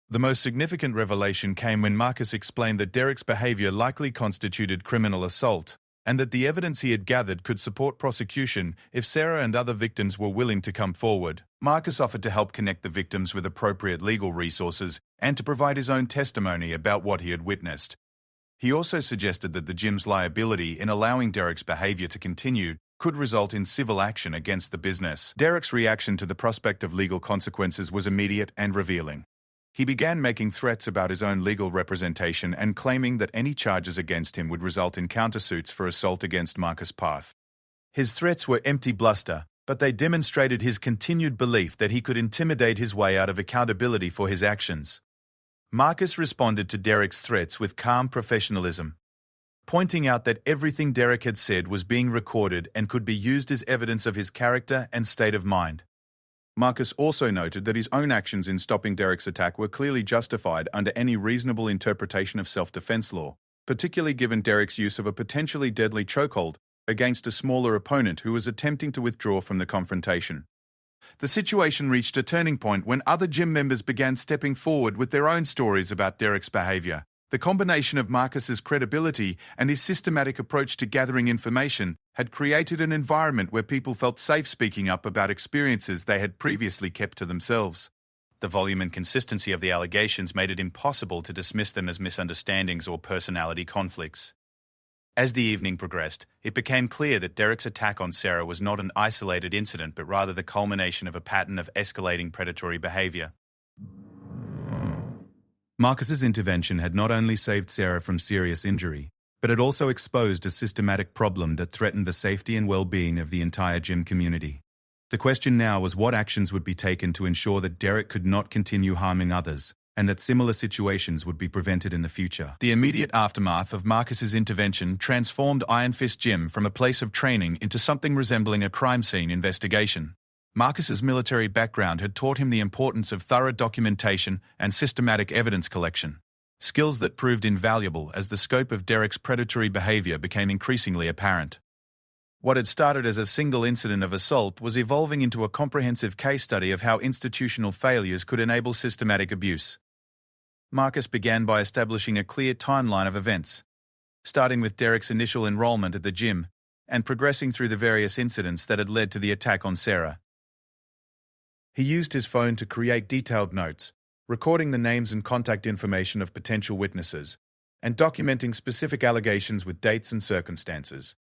The most significant revelation came when Marcus explained that Derek's behavior likely constituted criminal assault, and that the evidence he had gathered could support prosecution if Sarah and other victims were willing to come forward. Marcus offered to help connect the victims with appropriate legal resources and to provide his own testimony about what he had witnessed. He also suggested that the gym's liability in allowing Derek's behavior to continue could result in civil action against the business. Derek's reaction to the prospect of legal consequences was immediate and revealing. He began making threats about his own legal representation and claiming that any charges against him would result in countersuits for assault against Marcus Parth. His threats were empty bluster, but they demonstrated his continued belief that he could intimidate his way out of accountability for his actions. Marcus responded to Derek's threats with calm professionalism, pointing out that everything Derek had said was being recorded and could be used as evidence of his character and state of mind. Marcus also noted that his own actions in stopping Derek's attack were clearly justified under any reasonable interpretation of self-defense law, particularly given Derek's use of a potentially deadly chokehold against a smaller opponent who was attempting to withdraw from the confrontation. The situation reached a turning point when other gym members began stepping forward with their own stories about Derek's behavior. The combination of Marcus's credibility and his systematic approach to gathering information had created an environment where people felt safe speaking up about experiences they had previously kept to themselves. The volume and consistency of the allegations made it impossible to dismiss them as misunderstandings or personality conflicts. As the evening progressed, it became clear that Derek's attack on Sarah was not an isolated incident but rather the culmination of a pattern of escalating predatory behavior. Marcus's intervention had not only saved Sarah from serious injury, but it also exposed a systematic problem that threatened the safety and well-being of the entire gym community. The question now was what actions would be taken to ensure that Derek could not continue harming others, and that similar situations would be prevented in the future. The immediate aftermath of Marcus's intervention transformed Iron Fist Gym from a place of training into something resembling a crime scene investigation. Marcus's military background had taught him the importance of thorough documentation and systematic evidence collection, skills that proved invaluable as the scope of Derek's predatory behavior became increasingly apparent. What had started as a single incident of assault was evolving into a comprehensive case study of how institutional failures could enable systematic abuse. Marcus began by establishing a clear timeline of events, starting with Derek's initial enrollment at the gym and progressing through the various incidents that had led to the attack on Sarah. He used his phone to create detailed notes, recording the names and contact information of potential witnesses, and documenting specific allegations with dates and circumstances.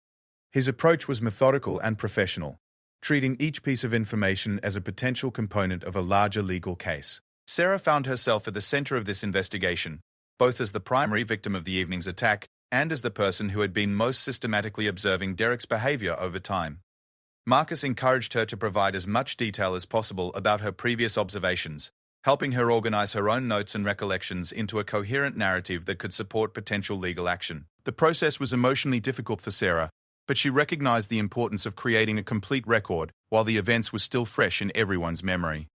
His approach was methodical and professional, treating each piece of information as a potential component of a larger legal case. Sarah found herself at the center of this investigation, both as the primary victim of the evening's attack and as the person who had been most systematically observing Derek's behavior over time. Marcus encouraged her to provide as much detail as possible about her previous observations, helping her organize her own notes and recollections into a coherent narrative that could support potential legal action. The process was emotionally difficult for Sarah, but she recognized the importance of creating a complete record while the events were still fresh in everyone's memory.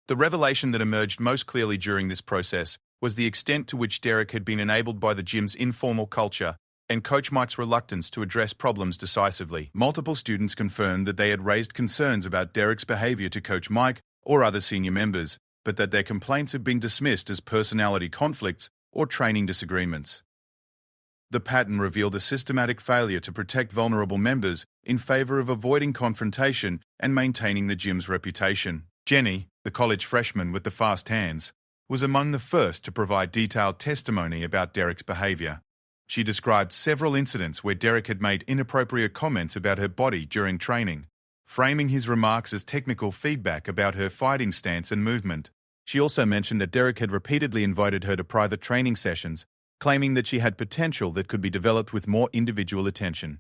The revelation that emerged most clearly during this process was the extent to which Derek had been enabled by the gym's informal culture and Coach Mike's reluctance to address problems decisively. Multiple students confirmed that they had raised concerns about Derek's behavior to Coach Mike or other senior members, but that their complaints had been dismissed as personality conflicts or training disagreements. The pattern revealed a systematic failure to protect vulnerable members in favor of avoiding confrontation and maintaining the gym's reputation. Jenny, the college freshman with the fast hands, was among the first to provide detailed testimony about Derek's behavior. She described several incidents where Derek had made inappropriate comments about her body during training, framing his remarks as technical feedback about her fighting stance and movement. She also mentioned that Derek had repeatedly invited her to private training sessions, claiming that she had potential that could be developed with more individual attention.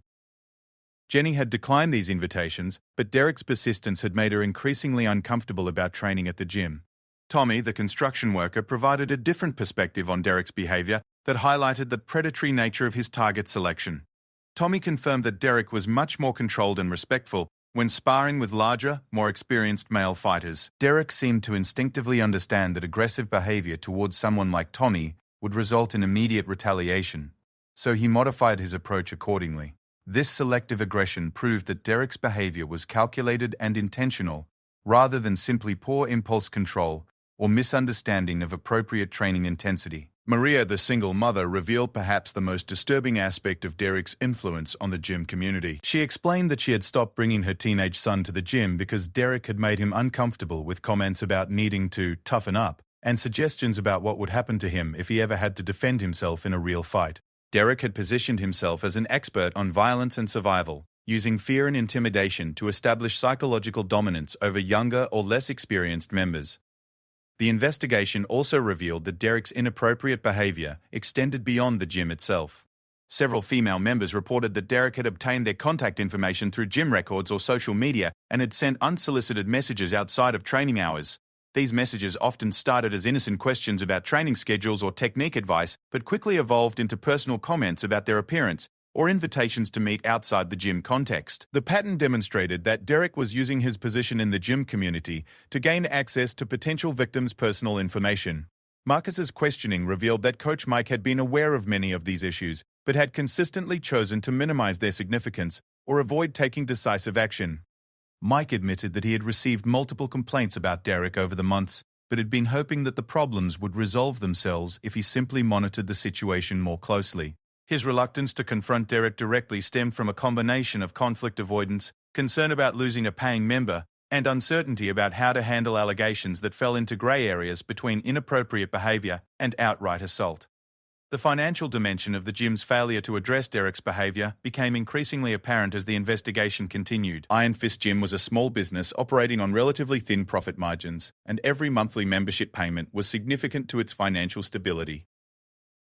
Jenny had declined these invitations, but Derek's persistence had made her increasingly uncomfortable about training at the gym. Tommy, the construction worker, provided a different perspective on Derek's behavior that highlighted the predatory nature of his target selection. Tommy confirmed that Derek was much more controlled and respectful when sparring with larger, more experienced male fighters. Derek seemed to instinctively understand that aggressive behavior towards someone like Tommy would result in immediate retaliation, so he modified his approach accordingly. This selective aggression proved that Derek's behavior was calculated and intentional, rather than simply poor impulse control or misunderstanding of appropriate training intensity. Maria, the single mother, revealed perhaps the most disturbing aspect of Derek's influence on the gym community. She explained that she had stopped bringing her teenage son to the gym because Derek had made him uncomfortable with comments about needing to toughen up and suggestions about what would happen to him if he ever had to defend himself in a real fight. Derek had positioned himself as an expert on violence and survival, using fear and intimidation to establish psychological dominance over younger or less experienced members. The investigation also revealed that Derek's inappropriate behavior extended beyond the gym itself. Several female members reported that Derek had obtained their contact information through gym records or social media and had sent unsolicited messages outside of training hours. These messages often started as innocent questions about training schedules or technique advice, but quickly evolved into personal comments about their appearance or invitations to meet outside the gym context. The pattern demonstrated that Derek was using his position in the gym community to gain access to potential victims' personal information. Marcus's questioning revealed that Coach Mike had been aware of many of these issues, but had consistently chosen to minimize their significance or avoid taking decisive action. Mike admitted that he had received multiple complaints about Derek over the months, but had been hoping that the problems would resolve themselves if he simply monitored the situation more closely. His reluctance to confront Derek directly stemmed from a combination of conflict avoidance, concern about losing a paying member, and uncertainty about how to handle allegations that fell into grey areas between inappropriate behavior and outright assault. The financial dimension of the gym's failure to address Derek's behavior became increasingly apparent as the investigation continued. Iron Fist Gym was a small business operating on relatively thin profit margins, and every monthly membership payment was significant to its financial stability.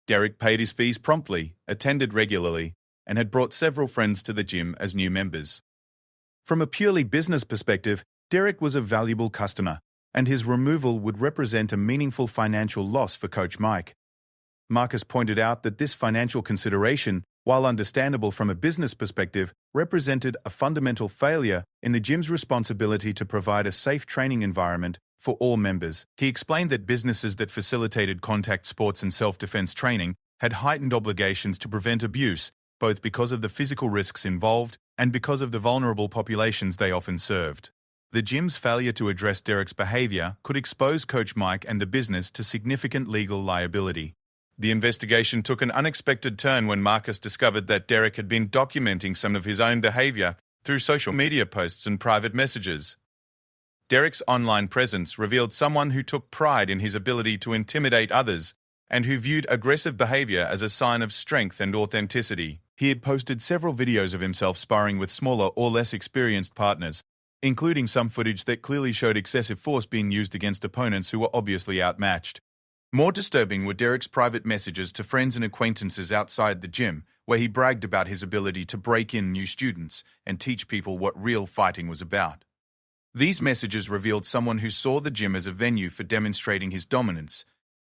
Derek paid his fees promptly, attended regularly, and had brought several friends to the gym as new members. From a purely business perspective, Derek was a valuable customer, and his removal would represent a meaningful financial loss for Coach Mike. Marcus pointed out that this financial consideration, while understandable from a business perspective, represented a fundamental failure in the gym's responsibility to provide a safe training environment for all members. He explained that businesses that facilitated contact sports and self-defense training had heightened obligations to prevent abuse, both because of the physical risks involved and because of the vulnerable populations they often served. The gym's failure to address Derek's behavior could expose Coach Mike and the business to significant legal liability. The investigation took an unexpected turn when Marcus discovered that Derek had been documenting some of his own behavior through social media posts and private messages. Derek's online presence revealed someone who took pride in his ability to intimidate others and who viewed aggressive behavior as a sign of strength and authenticity. He had posted several videos of himself sparring with smaller or less experienced partners, including some footage that clearly showed excessive force being used against opponents who were obviously outmatched. More disturbing were Derek's private messages to friends and acquaintances outside the gym, where he bragged about his ability to break in new students and teach people what real fighting was about. These messages revealed someone who saw the gym as a venue for demonstrating his dominance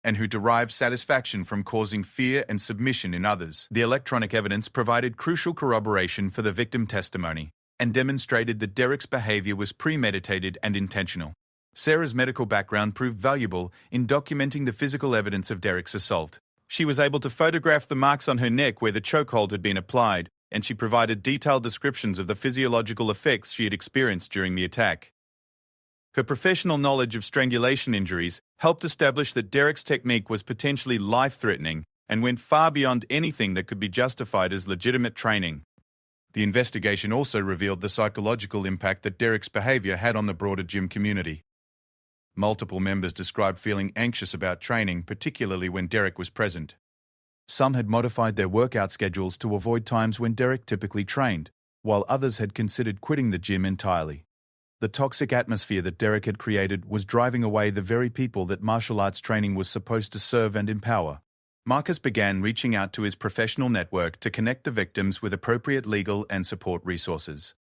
and who derived satisfaction from causing fear and submission in others. The electronic evidence provided crucial corroboration for the victim testimony and demonstrated that Derek's behavior was premeditated and intentional. Sarah's medical background proved valuable in documenting the physical evidence of Derek's assault. She was able to photograph the marks on her neck where the chokehold had been applied, and she provided detailed descriptions of the physiological effects she had experienced during the attack. Her professional knowledge of strangulation injuries helped establish that Derek's technique was potentially life-threatening and went far beyond anything that could be justified as legitimate training. The investigation also revealed the psychological impact that Derek's behavior had on the broader gym community. Multiple members described feeling anxious about training, particularly when Derek was present. Some had modified their workout schedules to avoid times when Derek typically trained, while others had considered quitting the gym entirely. The toxic atmosphere that Derek had created was driving away the very people that martial arts training was supposed to serve and empower. Marcus began reaching out to his professional network to connect the victims with appropriate legal and support resources.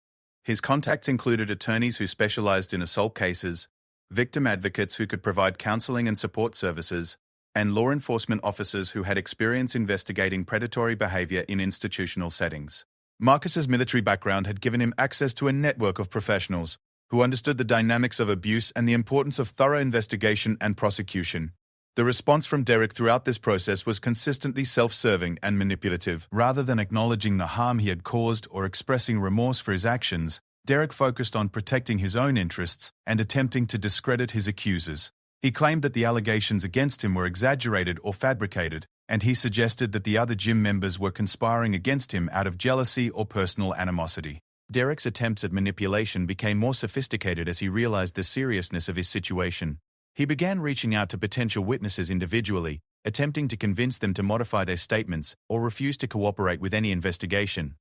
His contacts included attorneys who specialized in assault cases, victim advocates who could provide counseling and support services, and law enforcement officers who had experience investigating predatory behavior in institutional settings. Marcus's military background had given him access to a network of professionals who understood the dynamics of abuse and the importance of thorough investigation and prosecution. The response from Derek throughout this process was consistently self-serving and manipulative. Rather than acknowledging the harm he had caused or expressing remorse for his actions, Derek focused on protecting his own interests and attempting to discredit his accusers. He claimed that the allegations against him were exaggerated or fabricated, and he suggested that the other gym members were conspiring against him out of jealousy or personal animosity. Derek's attempts at manipulation became more sophisticated as he realized the seriousness of his situation. He began reaching out to potential witnesses individually, attempting to convince them to modify their statements or refuse to cooperate with any investigation.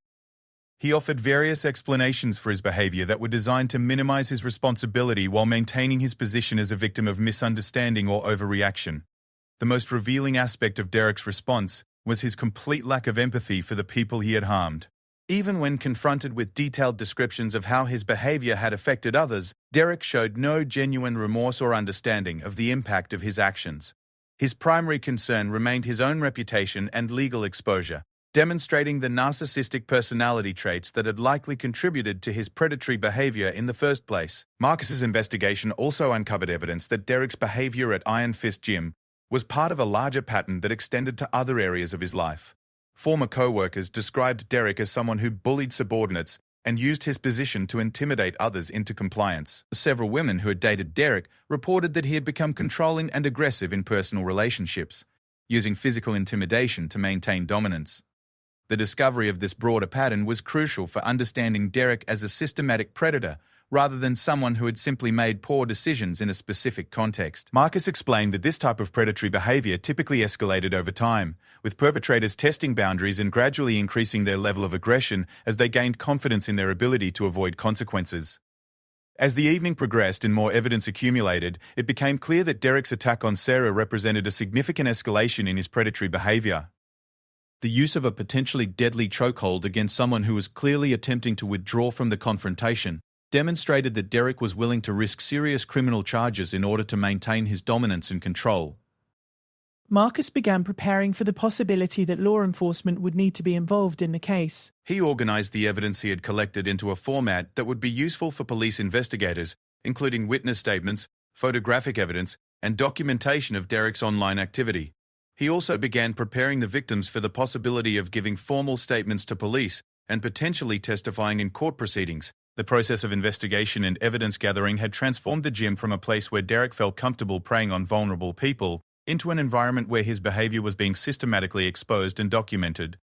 He offered various explanations for his behavior that were designed to minimize his responsibility while maintaining his position as a victim of misunderstanding or overreaction. The most revealing aspect of Derek's response was his complete lack of empathy for the people he had harmed. Even when confronted with detailed descriptions of how his behavior had affected others, Derek showed no genuine remorse or understanding of the impact of his actions. His primary concern remained his own reputation and legal exposure, demonstrating the narcissistic personality traits that had likely contributed to his predatory behavior in the first place. Marcus's investigation also uncovered evidence that Derek's behavior at Iron Fist Gym was part of a larger pattern that extended to other areas of his life. Former co-workers described Derek as someone who bullied subordinates and used his position to intimidate others into compliance. Several women who had dated Derek reported that he had become controlling and aggressive in personal relationships, using physical intimidation to maintain dominance. The discovery of this broader pattern was crucial for understanding Derek as a systematic predator, rather than someone who had simply made poor decisions in a specific context. Marcus explained that this type of predatory behavior typically escalated over time, with perpetrators testing boundaries and gradually increasing their level of aggression as they gained confidence in their ability to avoid consequences. As the evening progressed and more evidence accumulated, it became clear that Derek's attack on Sarah represented a significant escalation in his predatory behavior. The use of a potentially deadly chokehold against someone who was clearly attempting to withdraw from the confrontation demonstrated that Derek was willing to risk serious criminal charges in order to maintain his dominance and control. Marcus began preparing for the possibility that law enforcement would need to be involved in the case. He organized the evidence he had collected into a format that would be useful for police investigators, including witness statements, photographic evidence, and documentation of Derek's online activity. He also began preparing the victims for the possibility of giving formal statements to police and potentially testifying in court proceedings. The process of investigation and evidence gathering had transformed the gym from a place where Derek felt comfortable preying on vulnerable people into an environment where his behavior was being systematically exposed and documented.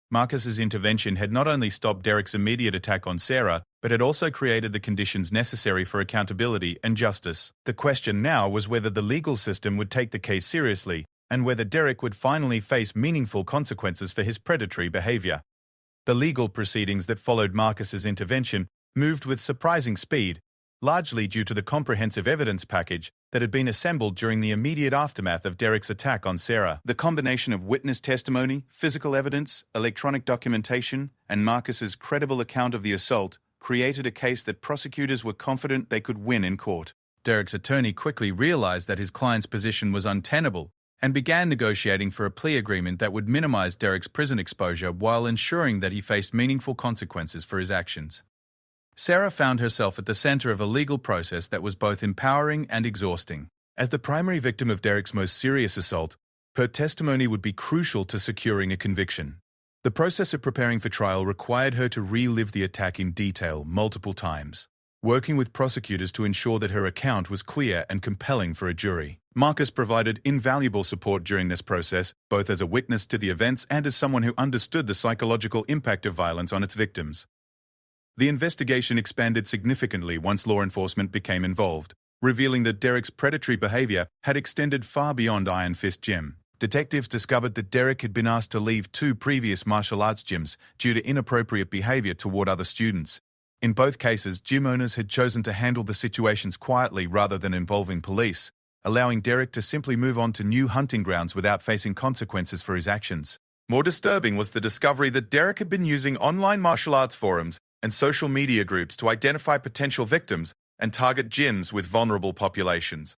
Marcus's intervention had not only stopped Derek's immediate attack on Sarah, but had also created the conditions necessary for accountability and justice. The question now was whether the legal system would take the case seriously, and whether Derek would finally face meaningful consequences for his predatory behavior. The legal proceedings that followed Marcus's intervention moved with surprising speed, largely due to the comprehensive evidence package that had been assembled during the immediate aftermath of Derek's attack on Sarah. The combination of witness testimony, physical evidence, electronic documentation, and Marcus's credible account of the assault created a case that prosecutors were confident they could win in court. Derek's attorney quickly realized that his client's position was untenable and began negotiating for a plea agreement that would minimize Derek's prison exposure while ensuring that he faced meaningful consequences for his actions. Sarah found herself at the center of a legal process that was both empowering and exhausting. As the primary victim of Derek's most serious assault, her testimony would be crucial to securing a conviction. The process of preparing for trial required her to relive the attack in detail multiple times, working with prosecutors to ensure that her account was clear and compelling for a jury. Marcus provided invaluable support during this process, both as a witness to the events and as someone who understood the psychological impact of violence on its victims. The investigation expanded significantly once law enforcement became involved, revealing that Derek's predatory behavior had extended far beyond Iron Fist Gym. Detectives discovered that Derek had been asked to leave 2 previous martial arts gyms due to inappropriate behavior toward other students. In both cases, gym owners had chosen to handle the situations quietly rather than involving police, allowing Derek to simply move on to new hunting grounds without facing consequences for his actions. More disturbing was the discovery that Derek had been using online martial arts forums and social media groups to identify potential victims and target gyms with vulnerable populations.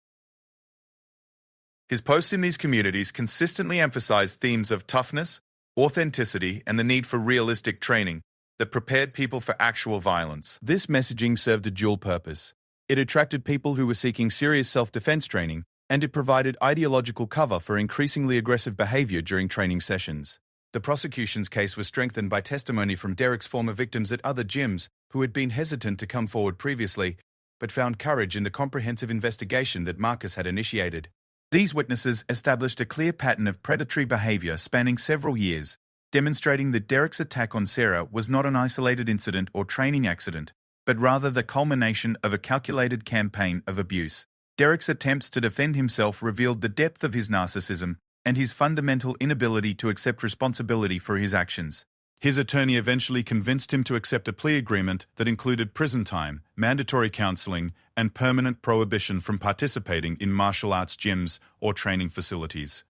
His posts in these communities consistently emphasized themes of toughness, authenticity, and the need for realistic training that prepared people for actual violence. This messaging served a dual purpose. It attracted people who were seeking serious self-defense training, and it provided ideological cover for increasingly aggressive behavior during training sessions. The prosecution's case was strengthened by testimony from Derek's former victims at other gyms who had been hesitant to come forward previously, but found courage in the comprehensive investigation that Marcus had initiated. These witnesses established a clear pattern of predatory behavior spanning several years, demonstrating that Derek's attack on Sarah was not an isolated incident or training accident, but rather the culmination of a calculated campaign of abuse. Derek's attempts to defend himself revealed the depth of his narcissism and his fundamental inability to accept responsibility for his actions. His attorney eventually convinced him to accept a plea agreement that included prison time, mandatory counseling, and permanent prohibition from participating in martial arts gyms or training facilities.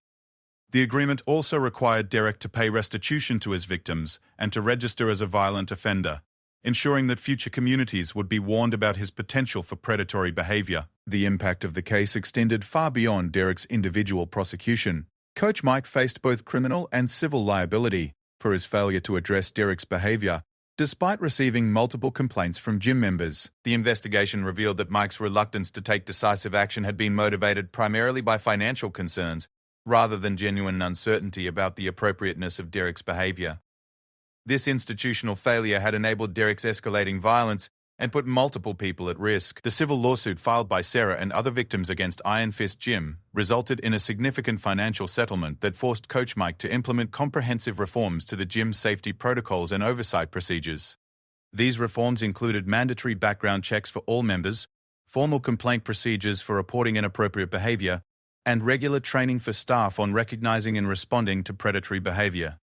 The agreement also required Derek to pay restitution to his victims and to register as a violent offender, ensuring that future communities would be warned about his potential for predatory behavior. The impact of the case extended far beyond Derek's individual prosecution. Coach Mike faced both criminal and civil liability for his failure to address Derek's behavior, despite receiving multiple complaints from gym members. The investigation revealed that Mike's reluctance to take decisive action had been motivated primarily by financial concerns, rather than genuine uncertainty about the appropriateness of Derek's behavior. This institutional failure had enabled Derek's escalating violence and put multiple people at risk. The civil lawsuit filed by Sarah and other victims against Iron Fist Gym resulted in a significant financial settlement that forced Coach Mike to implement comprehensive reforms to the gym's safety protocols and oversight procedures. These reforms included mandatory background checks for all members, formal complaint procedures for reporting inappropriate behavior, and regular training for staff on recognizing and responding to predatory behavior.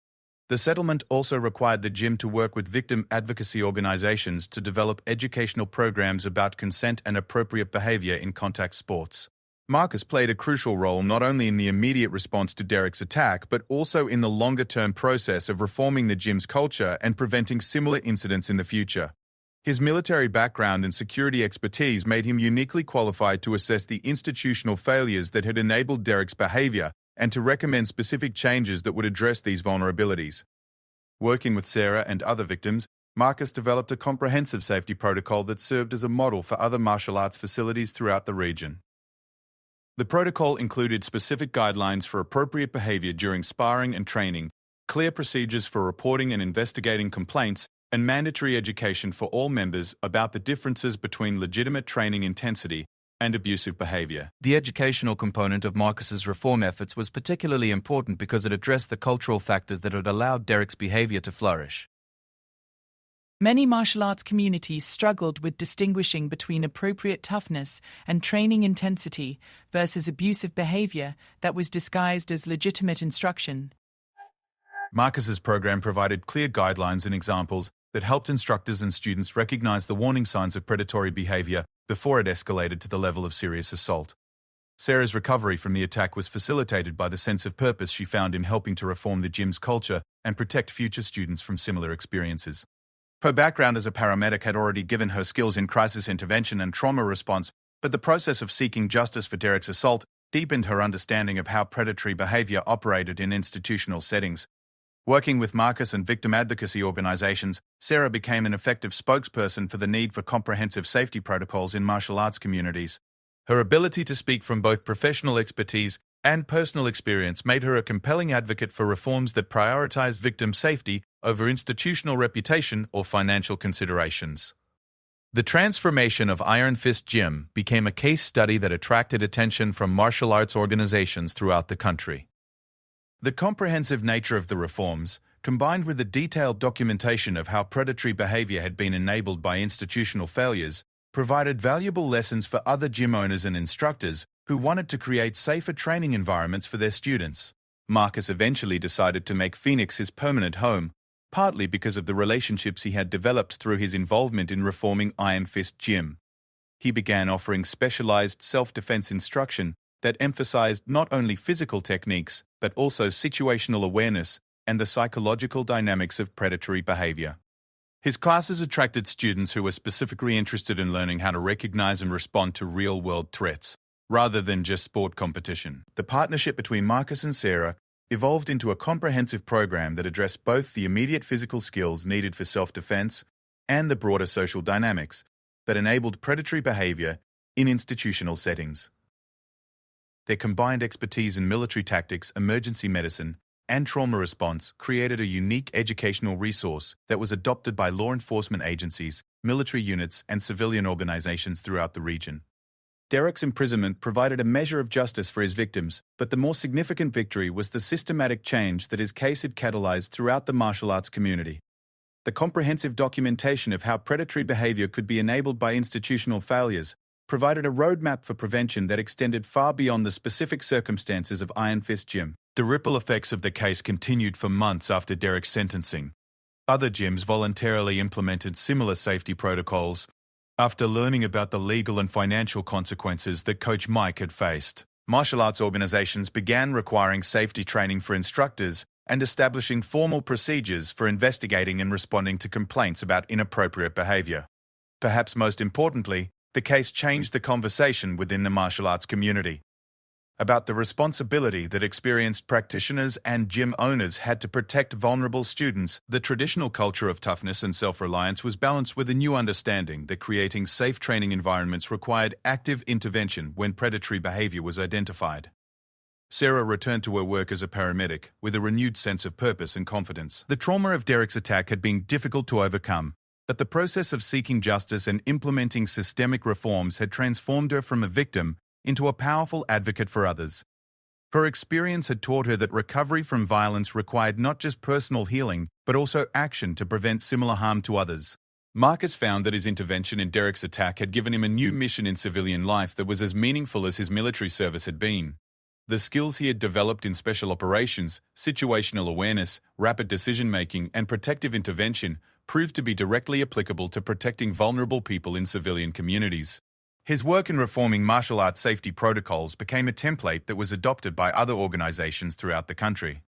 The settlement also required the gym to work with victim advocacy organizations to develop educational programs about consent and appropriate behavior in contact sports. Marcus played a crucial role not only in the immediate response to Derek's attack, but also in the longer-term process of reforming the gym's culture and preventing similar incidents in the future. His military background and security expertise made him uniquely qualified to assess the institutional failures that had enabled Derek's behavior and to recommend specific changes that would address these vulnerabilities. Working with Sarah and other victims, Marcus developed a comprehensive safety protocol that served as a model for other martial arts facilities throughout the region. The protocol included specific guidelines for appropriate behavior during sparring and training, clear procedures for reporting and investigating complaints, and mandatory education for all members about the differences between legitimate training intensity and abusive behavior. The educational component of Marcus's reform efforts was particularly important because it addressed the cultural factors that had allowed Derek's behavior to flourish. Many martial arts communities struggled with distinguishing between appropriate toughness and training intensity versus abusive behavior that was disguised as legitimate instruction. Marcus's program provided clear guidelines and examples that helped instructors and students recognize the warning signs of predatory behavior before it escalated to the level of serious assault. Sarah's recovery from the attack was facilitated by the sense of purpose she found in helping to reform the gym's culture and protect future students from similar experiences. Her background as a paramedic had already given her skills in crisis intervention and trauma response, but the process of seeking justice for Derek's assault deepened her understanding of how predatory behavior operated in institutional settings. Working with Marcus and victim advocacy organizations, Sarah became an effective spokesperson for the need for comprehensive safety protocols in martial arts communities. Her ability to speak from both professional expertise and personal experience made her a compelling advocate for reforms that prioritize victim safety over institutional reputation or financial considerations. The transformation of Iron Fist Gym became a case study that attracted attention from martial arts organizations throughout the country. The comprehensive nature of the reforms, combined with the detailed documentation of how predatory behavior had been enabled by institutional failures, provided valuable lessons for other gym owners and instructors who wanted to create safer training environments for their students. Marcus eventually decided to make Phoenix his permanent home, partly because of the relationships he had developed through his involvement in reforming Iron Fist Gym. He began offering specialized self-defense instruction that emphasized not only physical techniques, but also situational awareness and the psychological dynamics of predatory behavior. His classes attracted students who were specifically interested in learning how to recognize and respond to real-world threats, rather than just sport competition. The partnership between Marcus and Sarah evolved into a comprehensive program that addressed both the immediate physical skills needed for self-defense and the broader social dynamics that enabled predatory behavior in institutional settings. Their combined expertise in military tactics, emergency medicine, and trauma response created a unique educational resource that was adopted by law enforcement agencies, military units, and civilian organizations throughout the region. Derek's imprisonment provided a measure of justice for his victims, but the more significant victory was the systematic change that his case had catalyzed throughout the martial arts community. The comprehensive documentation of how predatory behavior could be enabled by institutional failures provided a roadmap for prevention that extended far beyond the specific circumstances of Iron Fist Gym. The ripple effects of the case continued for months after Derek's sentencing. Other gyms voluntarily implemented similar safety protocols after learning about the legal and financial consequences that Coach Mike had faced. Martial arts organizations began requiring safety training for instructors and establishing formal procedures for investigating and responding to complaints about inappropriate behavior. Perhaps most importantly, the case changed the conversation within the martial arts community about the responsibility that experienced practitioners and gym owners had to protect vulnerable students. The traditional culture of toughness and self-reliance was balanced with a new understanding that creating safe training environments required active intervention when predatory behavior was identified. Sarah returned to her work as a paramedic with a renewed sense of purpose and confidence. The trauma of Derek's attack had been difficult to overcome, but the process of seeking justice and implementing systemic reforms had transformed her from a victim into a powerful advocate for others. Her experience had taught her that recovery from violence required not just personal healing, but also action to prevent similar harm to others. Marcus found that his intervention in Derek's attack had given him a new mission in civilian life that was as meaningful as his military service had been. The skills he had developed in special operations, situational awareness, rapid decision-making, and protective intervention proved to be directly applicable to protecting vulnerable people in civilian communities. His work in reforming martial arts safety protocols became a template that was adopted by other organizations throughout the country.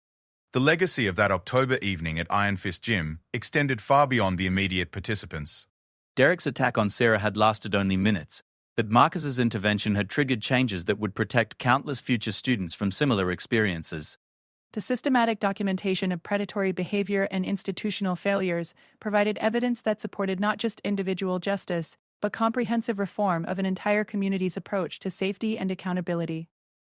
The legacy of that October evening at Iron Fist Gym extended far beyond the immediate participants. Derek's attack on Sarah had lasted only minutes, but Marcus's intervention had triggered changes that would protect countless future students from similar experiences. The systematic documentation of predatory behavior and institutional failures provided evidence that supported not just individual justice, but comprehensive reform of an entire community's approach to safety and accountability.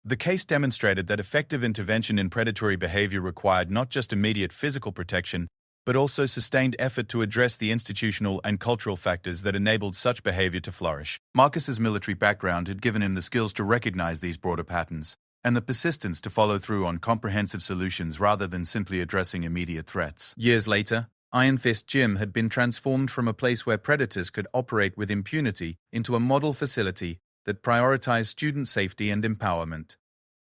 The case demonstrated that effective intervention in predatory behavior required not just immediate physical protection, but also sustained effort to address the institutional and cultural factors that enabled such behavior to flourish. Marcus's military background had given him the skills to recognize these broader patterns, and the persistence to follow through on comprehensive solutions rather than simply addressing immediate threats. Years later, Iron Fist Gym had been transformed from a place where predators could operate with impunity into a model facility that prioritized student safety and empowerment.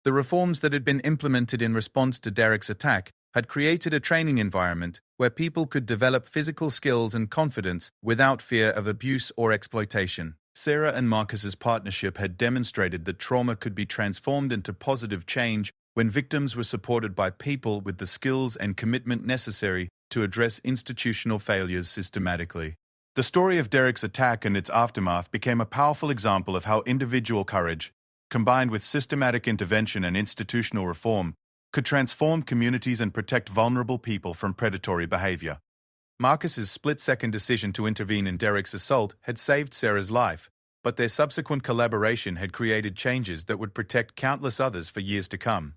The reforms that had been implemented in response to Derek's attack had created a training environment where people could develop physical skills and confidence without fear of abuse or exploitation. Sarah and Marcus's partnership had demonstrated that trauma could be transformed into positive change when victims were supported by people with the skills and commitment necessary to address institutional failures systematically. The story of Derek's attack and its aftermath became a powerful example of how individual courage, combined with systematic intervention and institutional reform, could transform communities and protect vulnerable people from predatory behavior. Marcus's split-second decision to intervene in Derek's assault had saved Sarah's life, but their subsequent collaboration had created changes that would protect countless others for years to come.